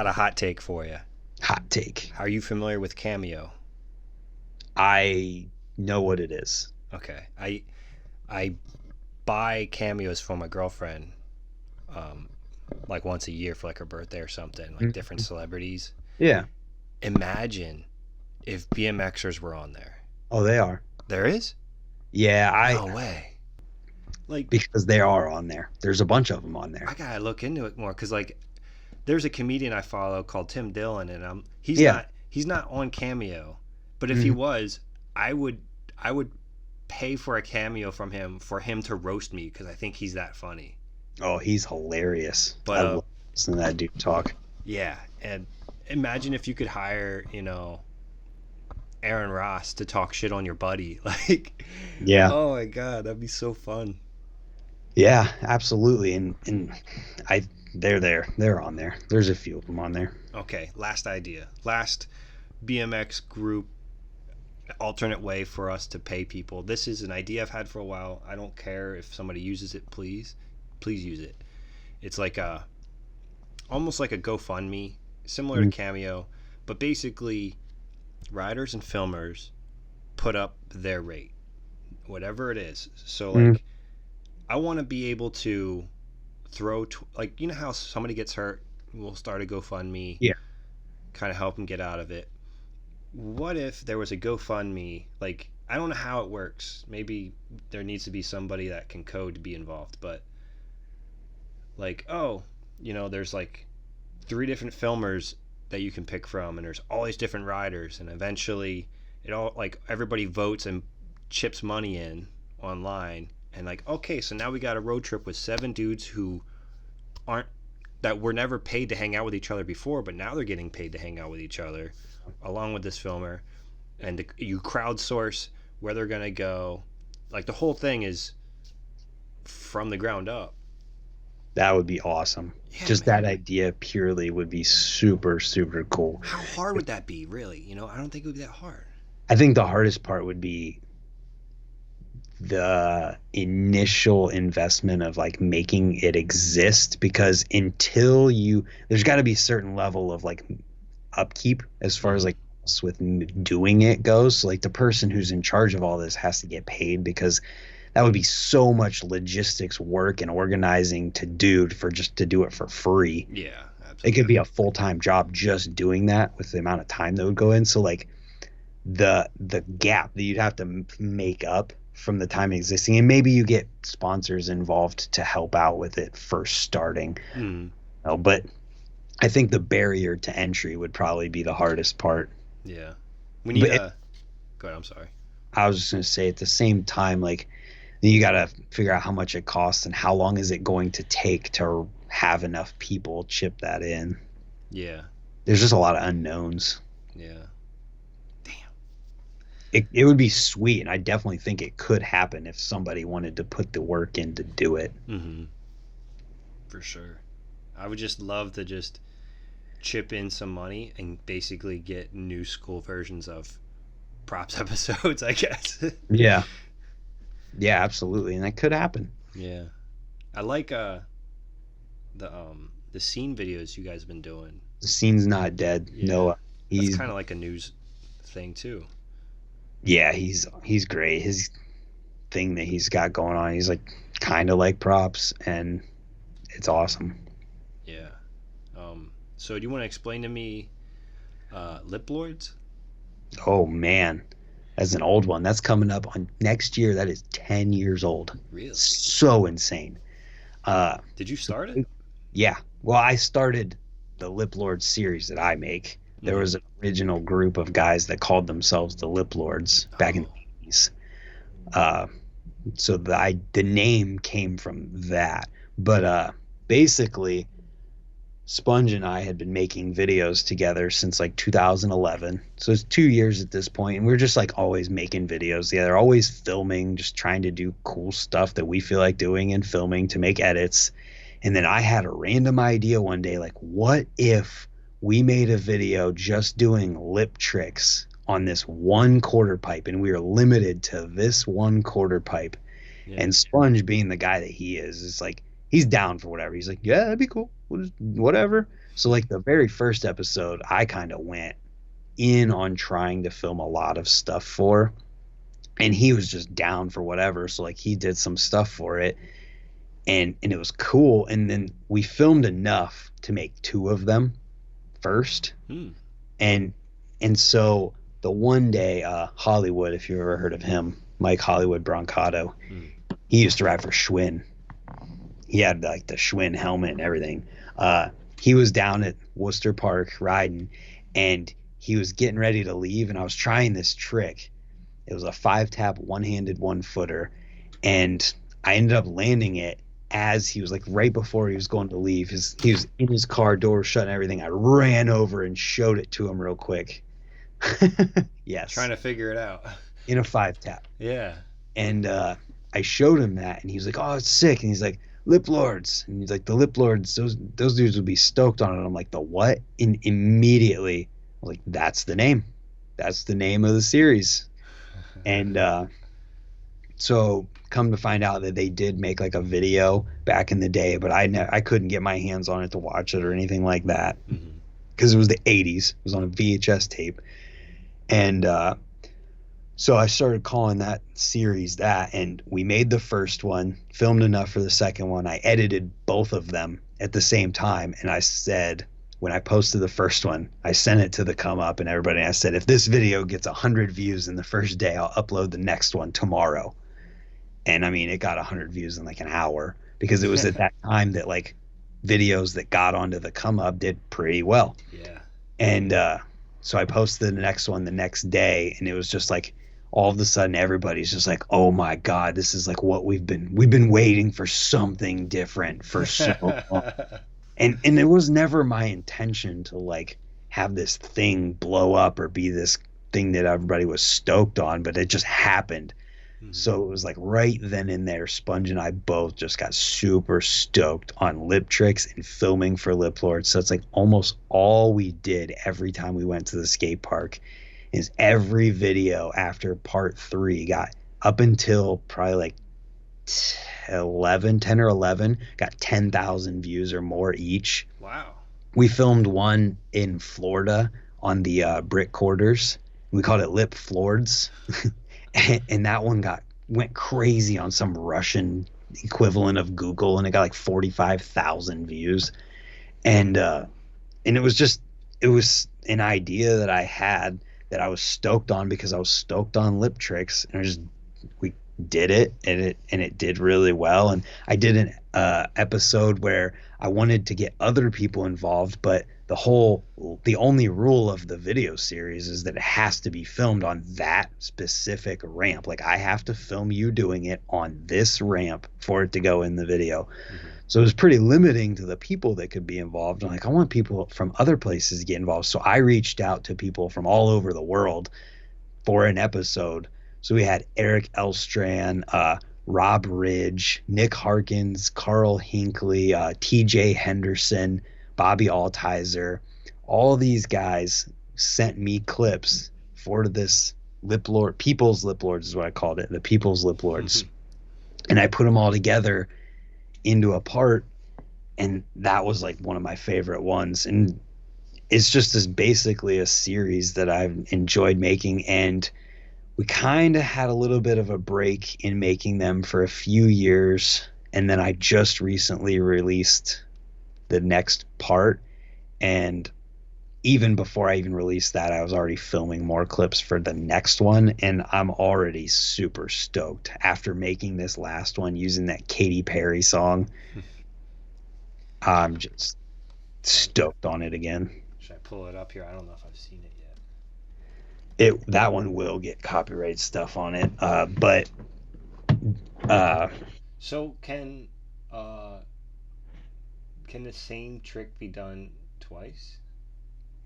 a hot take for you. Hot take. Are you familiar with Cameo? I know what it is. Okay. I buy cameos for my girlfriend, like once a year for like her birthday or something, like different celebrities. Yeah. Imagine if BMXers were on there. Oh, they are. There is? Yeah, no way. Like, because they are on there. There's a bunch of them on there. I gotta look into it more, because like, there's a comedian I follow called Tim Dillon, and he's not on Cameo, but if he was, I would pay for a cameo from him for him to roast me, because I think he's that funny. Oh, he's hilarious. But I love listening to that dude talk. Yeah, and imagine if you could hire, you know, Aaron Ross to talk shit on your buddy. Like, yeah. Oh my god, that'd be so fun. Yeah, absolutely. And they're there. They're on there. There's a few of them on there. Okay, last idea. Last BMX group alternate way for us to pay people. This is an idea I've had for a while. I don't care if somebody uses it, please use it. It's like almost like a GoFundMe, similar to Cameo, but basically riders and filmers put up their rate, whatever it is. So like, I want to be able to throw like, you know how somebody gets hurt, we'll start a GoFundMe, kind of help them get out of it. What if there was a GoFundMe? Like, I don't know how it works. Maybe there needs to be somebody that can code to be involved, but like, oh, you know, there's like 3 different filmers that you can pick from, and there's all these different riders, and eventually it all, like, everybody votes and chips money in online, and like, okay, so now we got a road trip with 7 dudes who that were never paid to hang out with each other before, but now they're getting paid to hang out with each other along with this filmer, and you crowdsource where they're gonna go. Like, the whole thing is from the ground up. That would be awesome. Yeah, just man. that idea purely would be super, super cool. How hard would that be, really? You know, I don't think it would be that hard. I think the hardest part would be the initial investment of like making it exist, because until there's got to be a certain level of like upkeep as far as like with doing it goes. So like, the person who's in charge of all this has to get paid, because that would be so much logistics work and organizing to do it for free. Yeah, absolutely. It could be a full-time job just doing that with the amount of time that would go in. So like, the gap that you'd have to make up from the time existing, and maybe you get sponsors involved to help out with it first starting. But I think the barrier to entry would probably be the hardest part. Yeah, we need go ahead, I'm sorry. I was just going to say, at the same time, like, you got to figure out how much it costs and how long is it going to take to have enough people chip that in. Yeah. There's just a lot of unknowns. Yeah. Damn. It would be sweet, and I definitely think it could happen if somebody wanted to put the work in to do it. Mm-hmm. For sure. I would just love to just chip in some money and basically get new school versions of props episodes, I guess. Yeah. Yeah, absolutely. And that could happen. Yeah. I like the scene videos you guys have been doing. The scene's not dead. Yeah. Noah. That's kind of like a news thing too. Yeah, he's great. His thing that he's got going on, he's like kind of like props, and it's awesome. Yeah. So do you want to explain to me Lip Lords? Oh man, that's an old one. That's coming up on next year. That is 10 years old. Really? So insane. Did you start it? Yeah. Well, I started the Lip Lords series that I make. There was an original group of guys that called themselves the Lip Lords back in the 80s. So the name came from that. But basically, Sponge and I had been making videos together since like 2011. So it's 2 years at this point, and we're just like always making videos together, always filming, just trying to do cool stuff that we feel like doing and filming to make edits. And then I had a random idea one day, like, what if we made a video just doing lip tricks on this 1/4 pipe, and we were limited to this 1/4 pipe. Yeah. And Sponge, being the guy that he is like, he's down for whatever. He's like, yeah, that'd be cool. We'll just, whatever. So like the very first episode, I kind of went in on trying to film a lot of stuff for, and he was just down for whatever. So like he did some stuff for it, and it was cool. And then we filmed enough to make 2 of them first. And so the one day, Hollywood, if you ever heard of him, Mike Hollywood Brancato, he used to ride for Schwinn. He had like the Schwinn helmet and everything. He was down at Worcester Park riding, and he was getting ready to leave, and I was trying this trick. It was a 5-tap one-handed 1-footer, and I ended up landing it as he was like right before he was going to leave. He was in his car, door shut and everything. I ran over and showed it to him real quick. Yes. Trying to figure it out. In a 5-tap. Yeah. And I showed him that, and he was like, oh, it's sick. And he's like, Lip Lords. And he's like, the Lip Lords, those dudes would be stoked on it. I'm like, the what? And immediately I was like, that's the name. That's the name of the series. And so come to find out that they did make like a video back in the day, but I couldn't get my hands on it to watch it or anything like that, because it was the 80s. It was on a VHS tape. And so I started calling that series that, and we made the first one, filmed enough for the second one. I edited both of them at the same time, and I said, when I posted the first one, I sent it to the Come Up and everybody, and I said, if this video gets 100 views in the first day, I'll upload the next one tomorrow. And I mean, it got 100 views in like an hour, because it was at that time that like videos that got onto the Come Up did pretty well. Yeah. And so I posted the next one the next day, and it was just like, all of a sudden everybody's just like, oh my God, this is like what we've been waiting for, something different for so long. And it was never my intention to like have this thing blow up or be this thing that everybody was stoked on, but it just happened. So it was like right then and there, Sponge and I both just got super stoked on lip tricks and filming for Lip Lords. So it's like almost all we did every time we went to the skate park is every video after part 3 got up until probably like 10 or 11, got 10,000 views or more each. Wow. We filmed one in Florida on the brick quarters. We called it Lip Lords. And that one went crazy on some Russian equivalent of Google, and it got like 45,000 views. And it was an idea that I had that I was stoked on, because I was stoked on lip tricks, and we did it, and it did really well. And I did an episode where I wanted to get other people involved, but the only rule of the video series is that it has to be filmed on that specific ramp. Like, I have to film you doing it on this ramp for it to go in the video. So it was pretty limiting to the people that could be involved. I'm like, I want people from other places to get involved. So I reached out to people from all over the world for an episode. So we had Eric Elstrand, Rob Ridge, Nick Harkins, Carl Hinkley, TJ Henderson, Bobby Altizer. All these guys sent me clips for this Lip Lord, People's Lip Lords is what I called it, the People's Lip Lords. And I put them all together into a part, and that was like one of my favorite ones. And it's just this basically a series that I've enjoyed making, and we kind of had a little bit of a break in making them for a few years, and then I just recently released the next part, and even before I even released that, I was already filming more clips for the next one, and I'm already super stoked after making this last one using that Katy Perry song. I'm just stoked on it again. Should I pull it up here? I don't know if I've seen it yet. That one will get copyright stuff on it, So can the same trick be done twice?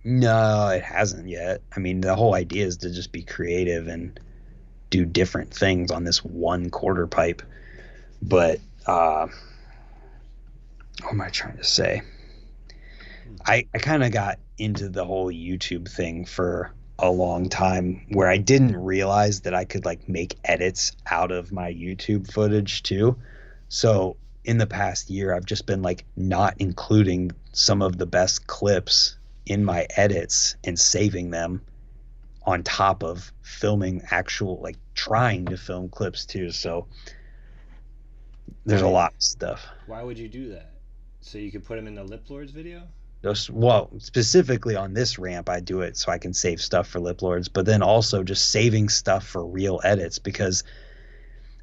no, it hasn't yet. I mean, the whole idea is to just be creative and do different things on this one quarter pipe. But what am I trying to say? I kind of got into the whole YouTube thing for a long time, where I didn't realize that I could like make edits out of my YouTube footage too. So in the past year, I've just been like not including some of the best clips in my edits and saving them on top of filming actual, like trying to film clips too. So there's a lot of stuff. Why would you do that? So you could put them in the Lip Lords video? Well, specifically on this ramp, I do it so I can save stuff for Lip Lords, but then also just saving stuff for real edits, because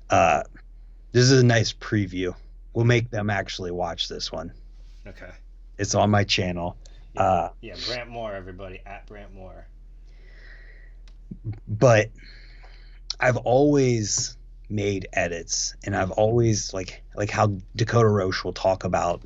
this is a nice preview. We'll make them actually watch this one. Okay. It's on my channel. Yeah, Brant Moore, everybody, at Brant Moore. But I've always made edits, and I've always like how Dakota Roche will talk about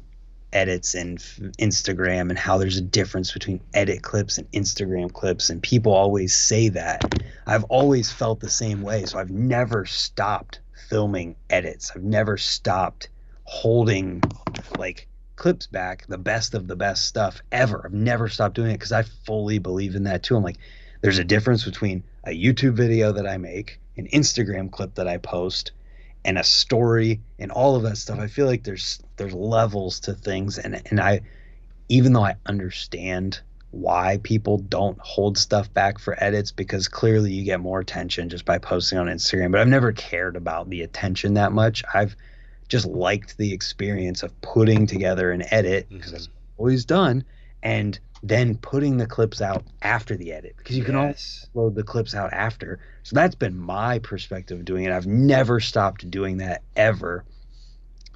edits and Instagram and how there's a difference between edit clips and Instagram clips, and people always say that. I've always felt the same way, so I've never stopped filming edits. I've never stopped holding like clips back, the best of the best stuff ever. I've never stopped doing it because I fully believe in that too. I'm like, there's a difference between a YouTube video that I make, an Instagram clip that I post, and a story and all of that stuff. I feel like there's levels to things, and I, even though I understand why people don't hold stuff back for edits, because clearly you get more attention just by posting on Instagram, but I've never cared about the attention that much. I've just liked the experience of putting together an edit, because that's what I've always done, and then putting the clips out after the edit, because you can always load the clips out after. So that's been my perspective of doing it. I've never stopped doing that ever.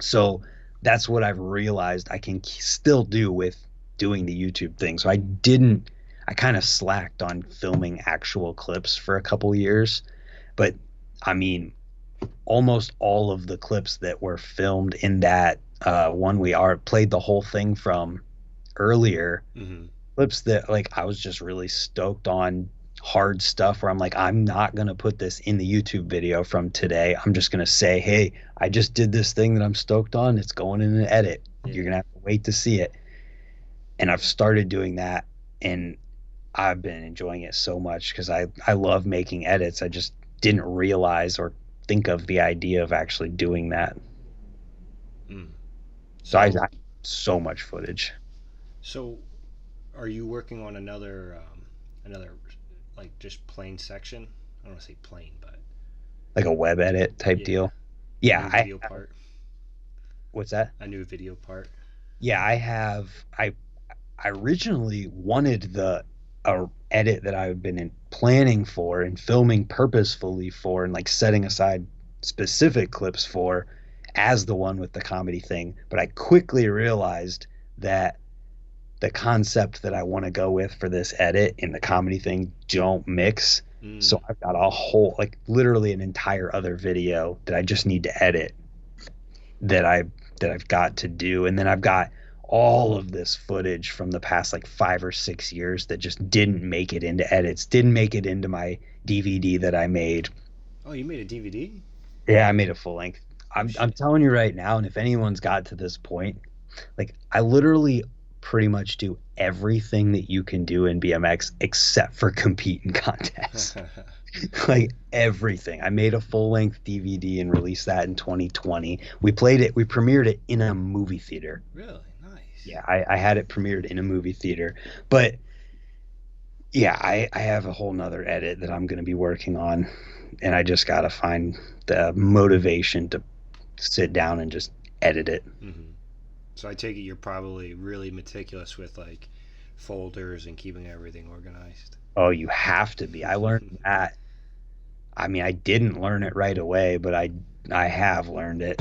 So that's what I've realized I can still do with doing the YouTube thing. So I kind of slacked on filming actual clips for a couple years, but I mean, almost all of the clips that were filmed in that one we played the whole thing from earlier, clips that like I was just really stoked on, hard stuff where I'm like, I'm not going to put this in the YouTube video from today. I'm just going to say, hey, I just did this thing that I'm stoked on. It's going in an edit. You're going to have to wait to see it. And I've started doing that, and I've been enjoying it so much because I love making edits. I just didn't realize or think of the idea of actually doing that. So I so much footage. So are you working on another like just plain section? I don't want to say plain, but like a web edit type deal. Yeah, video part. What's that? A new video part. Yeah, I have. I originally wanted the edit that I've been planning for and filming purposefully for, and like setting aside specific clips for, as the one with the comedy thing. But I quickly realized that the concept that I want to go with for this edit and the comedy thing don't mix. So I've got a whole, like literally an entire other video that I just need to edit, that I that I've got to do. And then I've got all of this footage from the past like 5 or 6 years that just didn't make it into edits, didn't make it into my DVD that I made. Oh, you made a DVD? Yeah, I made a full length. I'm shit. telling you right now, and if anyone's got to this point, like I literally pretty much do everything that you can do in BMX except for compete in contests. Like everything. I made a full length DVD and released that in 2020. We premiered it in a movie theater. Really? Nice. Yeah, I had it premiered in a movie theater. But yeah, I have a whole nother edit that I'm going to be working on. And I just got to find the motivation to sit down and just edit it. Mm-hmm. So I take it you're probably really meticulous with like folders and keeping everything organized. Oh, you have to be. I learned that. I mean, I didn't learn it right away, but I have learned it.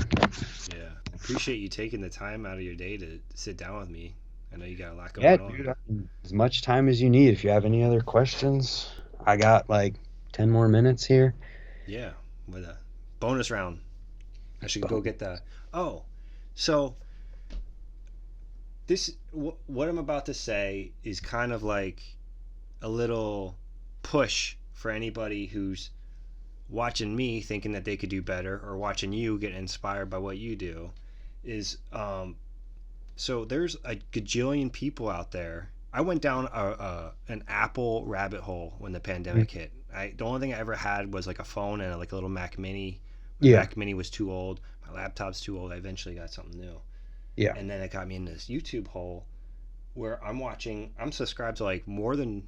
Yeah. I appreciate you taking the time out of your day to sit down with me. I know you got a lot going Yeah, on. dude, as much time as you need. If you have any other questions, I got like 10 more minutes here. Yeah, with a bonus round. I should go get the... Oh, so this... what I'm about to say is kind of like a little push for anybody who's watching me thinking that they could do better, or watching you get inspired by what you do. Is so there's a gajillion people out there. I went down an Apple rabbit hole when the pandemic hit. The only thing I ever had was like a phone and like a little Mac Mini. My Mac Mini was too old. My laptop's too old. I eventually got something new. Yeah. And then it got me in this YouTube hole where I'm subscribed to like more than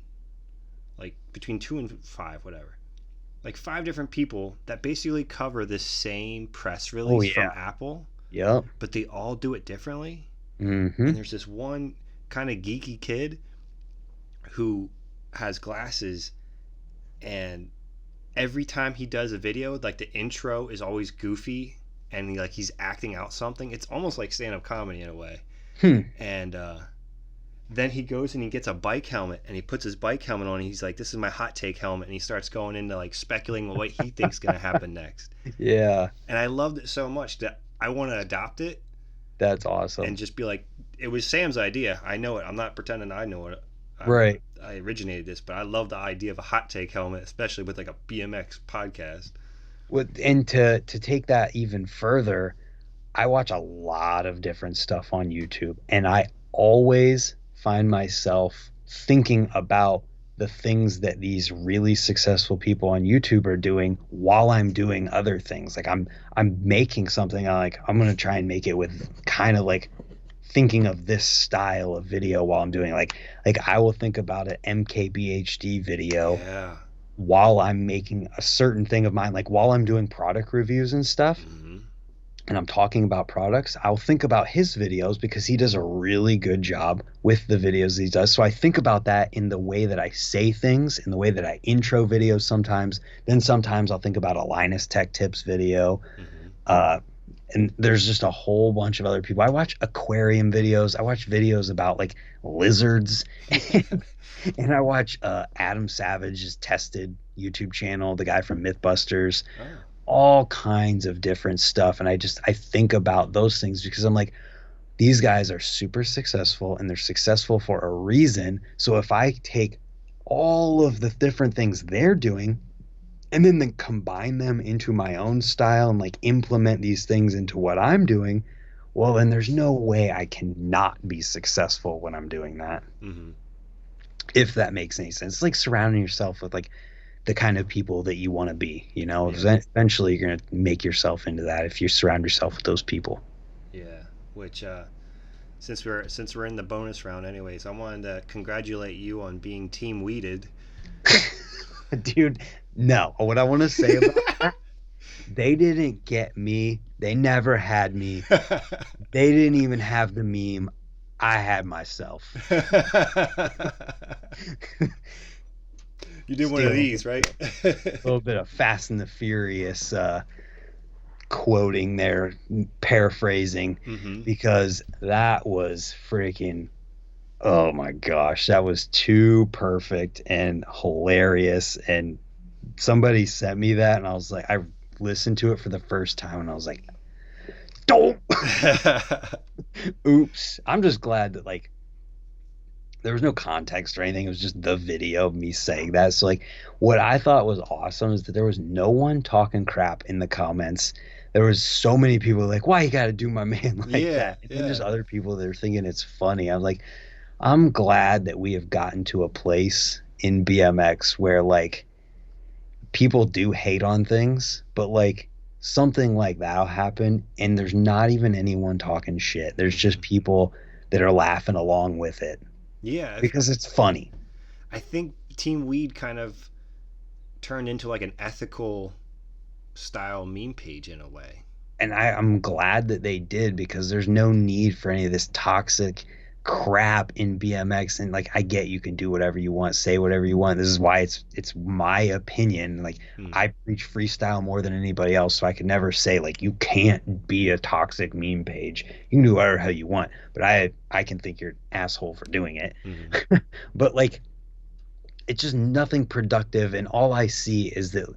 like between 2 and 5, whatever. Like 5 different people that basically cover this same press release from Apple. Yep. But they all do it differently. Mm-hmm. And there's this one kind of geeky kid who has glasses, and every time he does a video, like the intro is always goofy and he's acting out something. It's almost like stand-up comedy in a way. And then he goes and he gets a bike helmet and he puts his bike helmet on and he's like, this is my hot take helmet, and he starts going into like speculating what he thinks is going to happen next. Yeah. And I loved it so much that I want to adopt it. That's awesome. And just be like, it was Sam's idea. I know it. I'm not pretending I know it. Right. I originated this, but I love the idea of a hot take helmet, especially with like a BMX podcast. And to take that even further, I watch a lot of different stuff on YouTube, and I always find myself thinking about the things that these really successful people on YouTube are doing while I'm doing other things. Like I'm making something, I'm going to try and make it with kind of like thinking of this style of video while I'm doing like I will think about an MKBHD video while I'm making a certain thing of mine, like while I'm doing product reviews and stuff. And I'm talking about products, I'll think about his videos because he does a really good job with the videos he does. So I think about that in the way that I say things, in the way that I intro videos sometimes. Then sometimes I'll think about a Linus Tech Tips video. And there's just a whole bunch of other people. I watch aquarium videos. I watch videos about like lizards. And I watch Adam Savage's Tested YouTube channel, the guy from Mythbusters. All kinds of different stuff. And I think about those things because I'm like, these guys are super successful and they're successful for a reason. So if I take all of the different things they're doing and then combine them into my own style and like implement these things into what I'm doing, well, then there's no way I cannot be successful when I'm doing that. If that makes any sense. It's like surrounding yourself with like the kind of people that you want to be, eventually you're going to make yourself into that if you surround yourself with those people. Yeah. Which, since we're in the bonus round anyways, I wanted to congratulate you on being team weeded. Dude, no. What I want to say about that, they didn't get me. They never had me. They didn't even have the meme. I had myself. You did one of these, right? A little bit of Fast and the Furious quoting there, paraphrasing, because that was freaking, oh my gosh, that was too perfect and hilarious. And somebody sent me that, and I was like, I listened to it for the first time, and I was like, don't. Oops. I'm just glad that like there was no context or anything. It was just the video of me saying that. So like what I thought was awesome is that there was no one talking crap in the comments. There was so many people like, why you gotta do my man like Yeah, that? And then just yeah. other people that are thinking it's funny. I'm like, I'm glad that we have gotten to a place in BMX where like people do hate on things, but like something like that'll happen and there's not even anyone talking shit. There's just people that are laughing along with it Yeah, because it's funny. I think Team Weed kind of turned into like an ethical style meme page in a way. And I'm glad that they did because there's no need for any of this toxic crap in BMX. And like I get you can do whatever you want, say whatever you want. This is why it's my opinion. Like I preach freestyle more than anybody else, so I could never say like you can't be a toxic meme page. You can do whatever hell you want, but I can think you're an asshole for doing it. But like it's just nothing productive, and all I see is that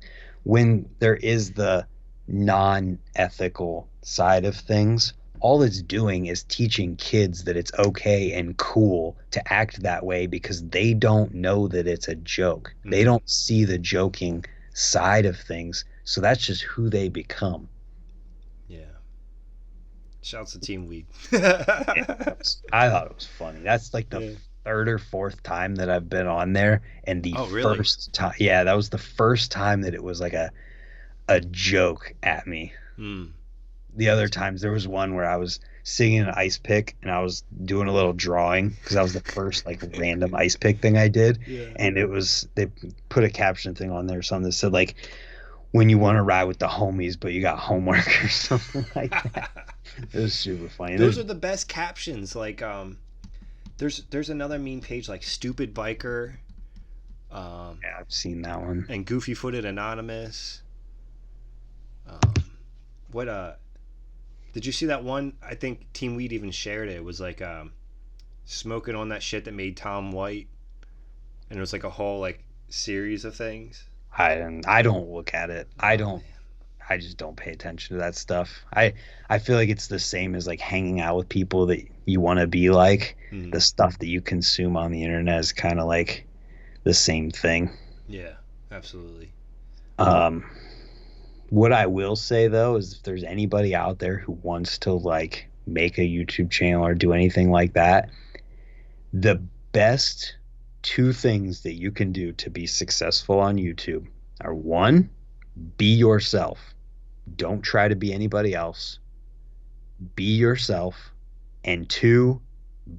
when there is the non-ethical side of things, all it's doing is teaching kids that it's okay and cool to act that way because they don't know that it's a joke. They don't see the joking side of things, so that's just who they become. Yeah. Shouts to Team Weed. I thought it was funny. That's like the third or fourth time that I've been on there, and the first time, yeah, that was the first time that it was like a joke at me. The other times there was one where I was singing an ice pick and I was doing a little drawing because that was the first like random ice pick thing I did. And it was, they put a caption thing on there or something that said like, when you want to ride with the homies but you got homework or something like that. It was super funny. Those are the best captions. Like there's another meme page like Stupid Biker, yeah, I've seen that one, and Goofy Footed Anonymous. Did you see that one? I think Team Weed even shared it. It was like smoking on that shit that made Tom white, and it was like a whole like series of things. I don't look at it. I just don't pay attention to that stuff. I feel like it's the same as like hanging out with people that you want to be like. The stuff that you consume on the internet is kind of like the same thing. Yeah, absolutely. What I will say though is if there's anybody out there who wants to like make a YouTube channel or do anything like that, the best two things that you can do to be successful on YouTube are: one, be yourself. Don't try to be anybody else. Be yourself. And two,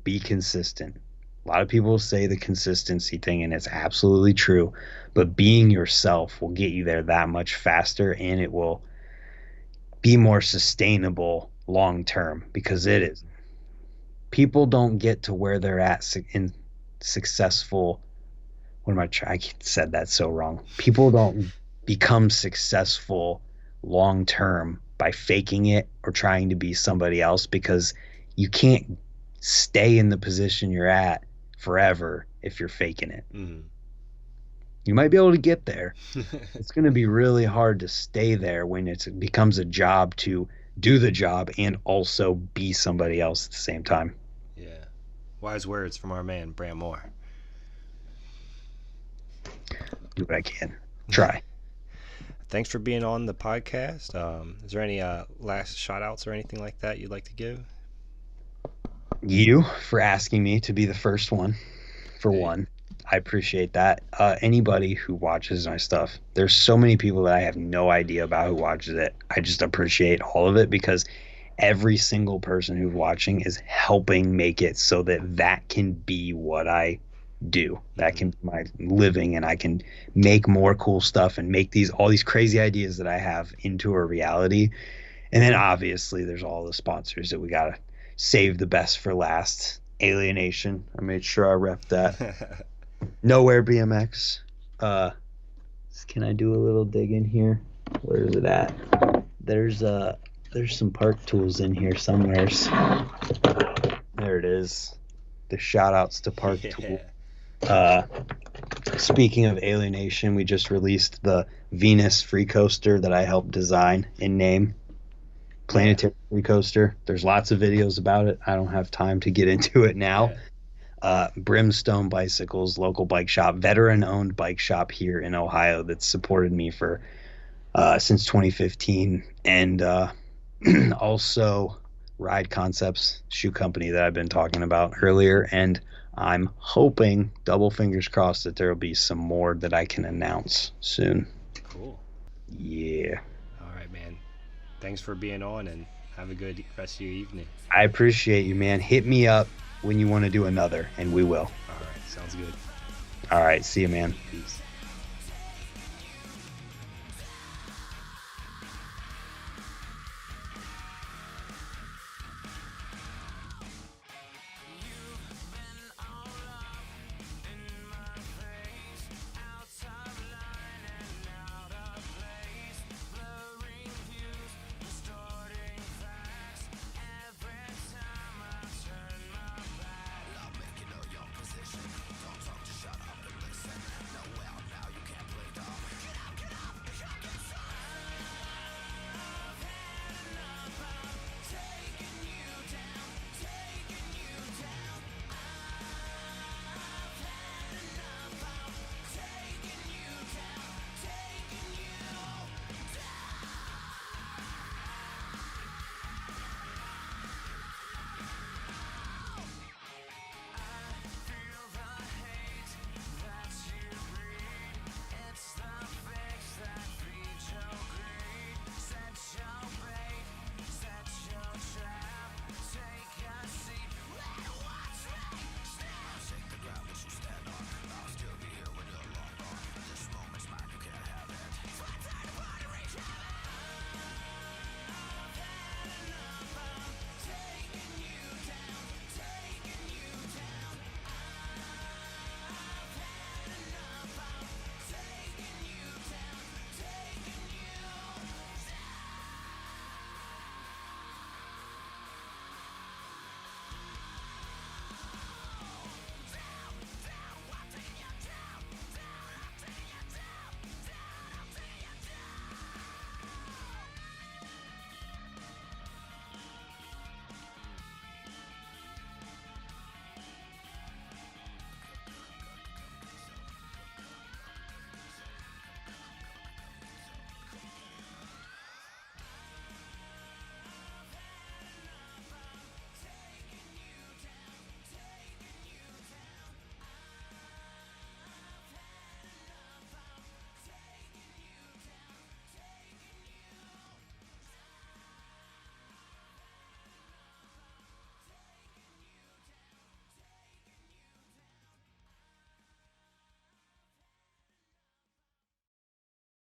be consistent. A lot of people say the consistency thing, and it's absolutely true, but being yourself will get you there that much faster, and it will be more sustainable long term, because it is. People don't get to where they're at in successful. What am I trying? I said that so wrong. People don't become successful long term by faking it or trying to be somebody else, because you can't stay in the position you're at forever if you're faking it. You might be able to get there. It's going to be really hard to stay there when it becomes a job to do the job and also be somebody else at the same time. Yeah. Wise words from our man, Brant Moore. Do what I can. Try. Thanks for being on the podcast. Is there any last shout outs or anything like that you'd like to give? You for asking me to be the first one, for one. I appreciate that. Anybody who watches my stuff, there's so many people that I have no idea about who watches it. I just appreciate all of it, because every single person who's watching is helping make it so that that can be what I do. That can be my living, and I can make more cool stuff and make all these crazy ideas that I have into a reality. And then obviously there's all the sponsors that we gotta save the best for last. Alienation, I made sure I rep that. Nowhere BMX. Can I do a little dig in here? Where is it at? There's some park tools in here somewheres. There it is. The shout outs to Park Tool. Speaking of Alienation, we just released the Venus free coaster that I helped design and name. Planetary Coaster. There's lots of videos about it. I don't have time to get into it now. Brimstone Bicycles, local bike shop, veteran-owned bike shop here in Ohio that's supported me for since 2015, and also Ride Concepts, shoe company that I've been talking about earlier, and I'm hoping, double fingers crossed, that there will be some more that I can announce soon. Cool. Yeah. All right, man. Thanks for being on, and have a good rest of your evening. I appreciate you, man. Hit me up when you want to do another, and we will. All right. Sounds good. All right. See you, man. Peace.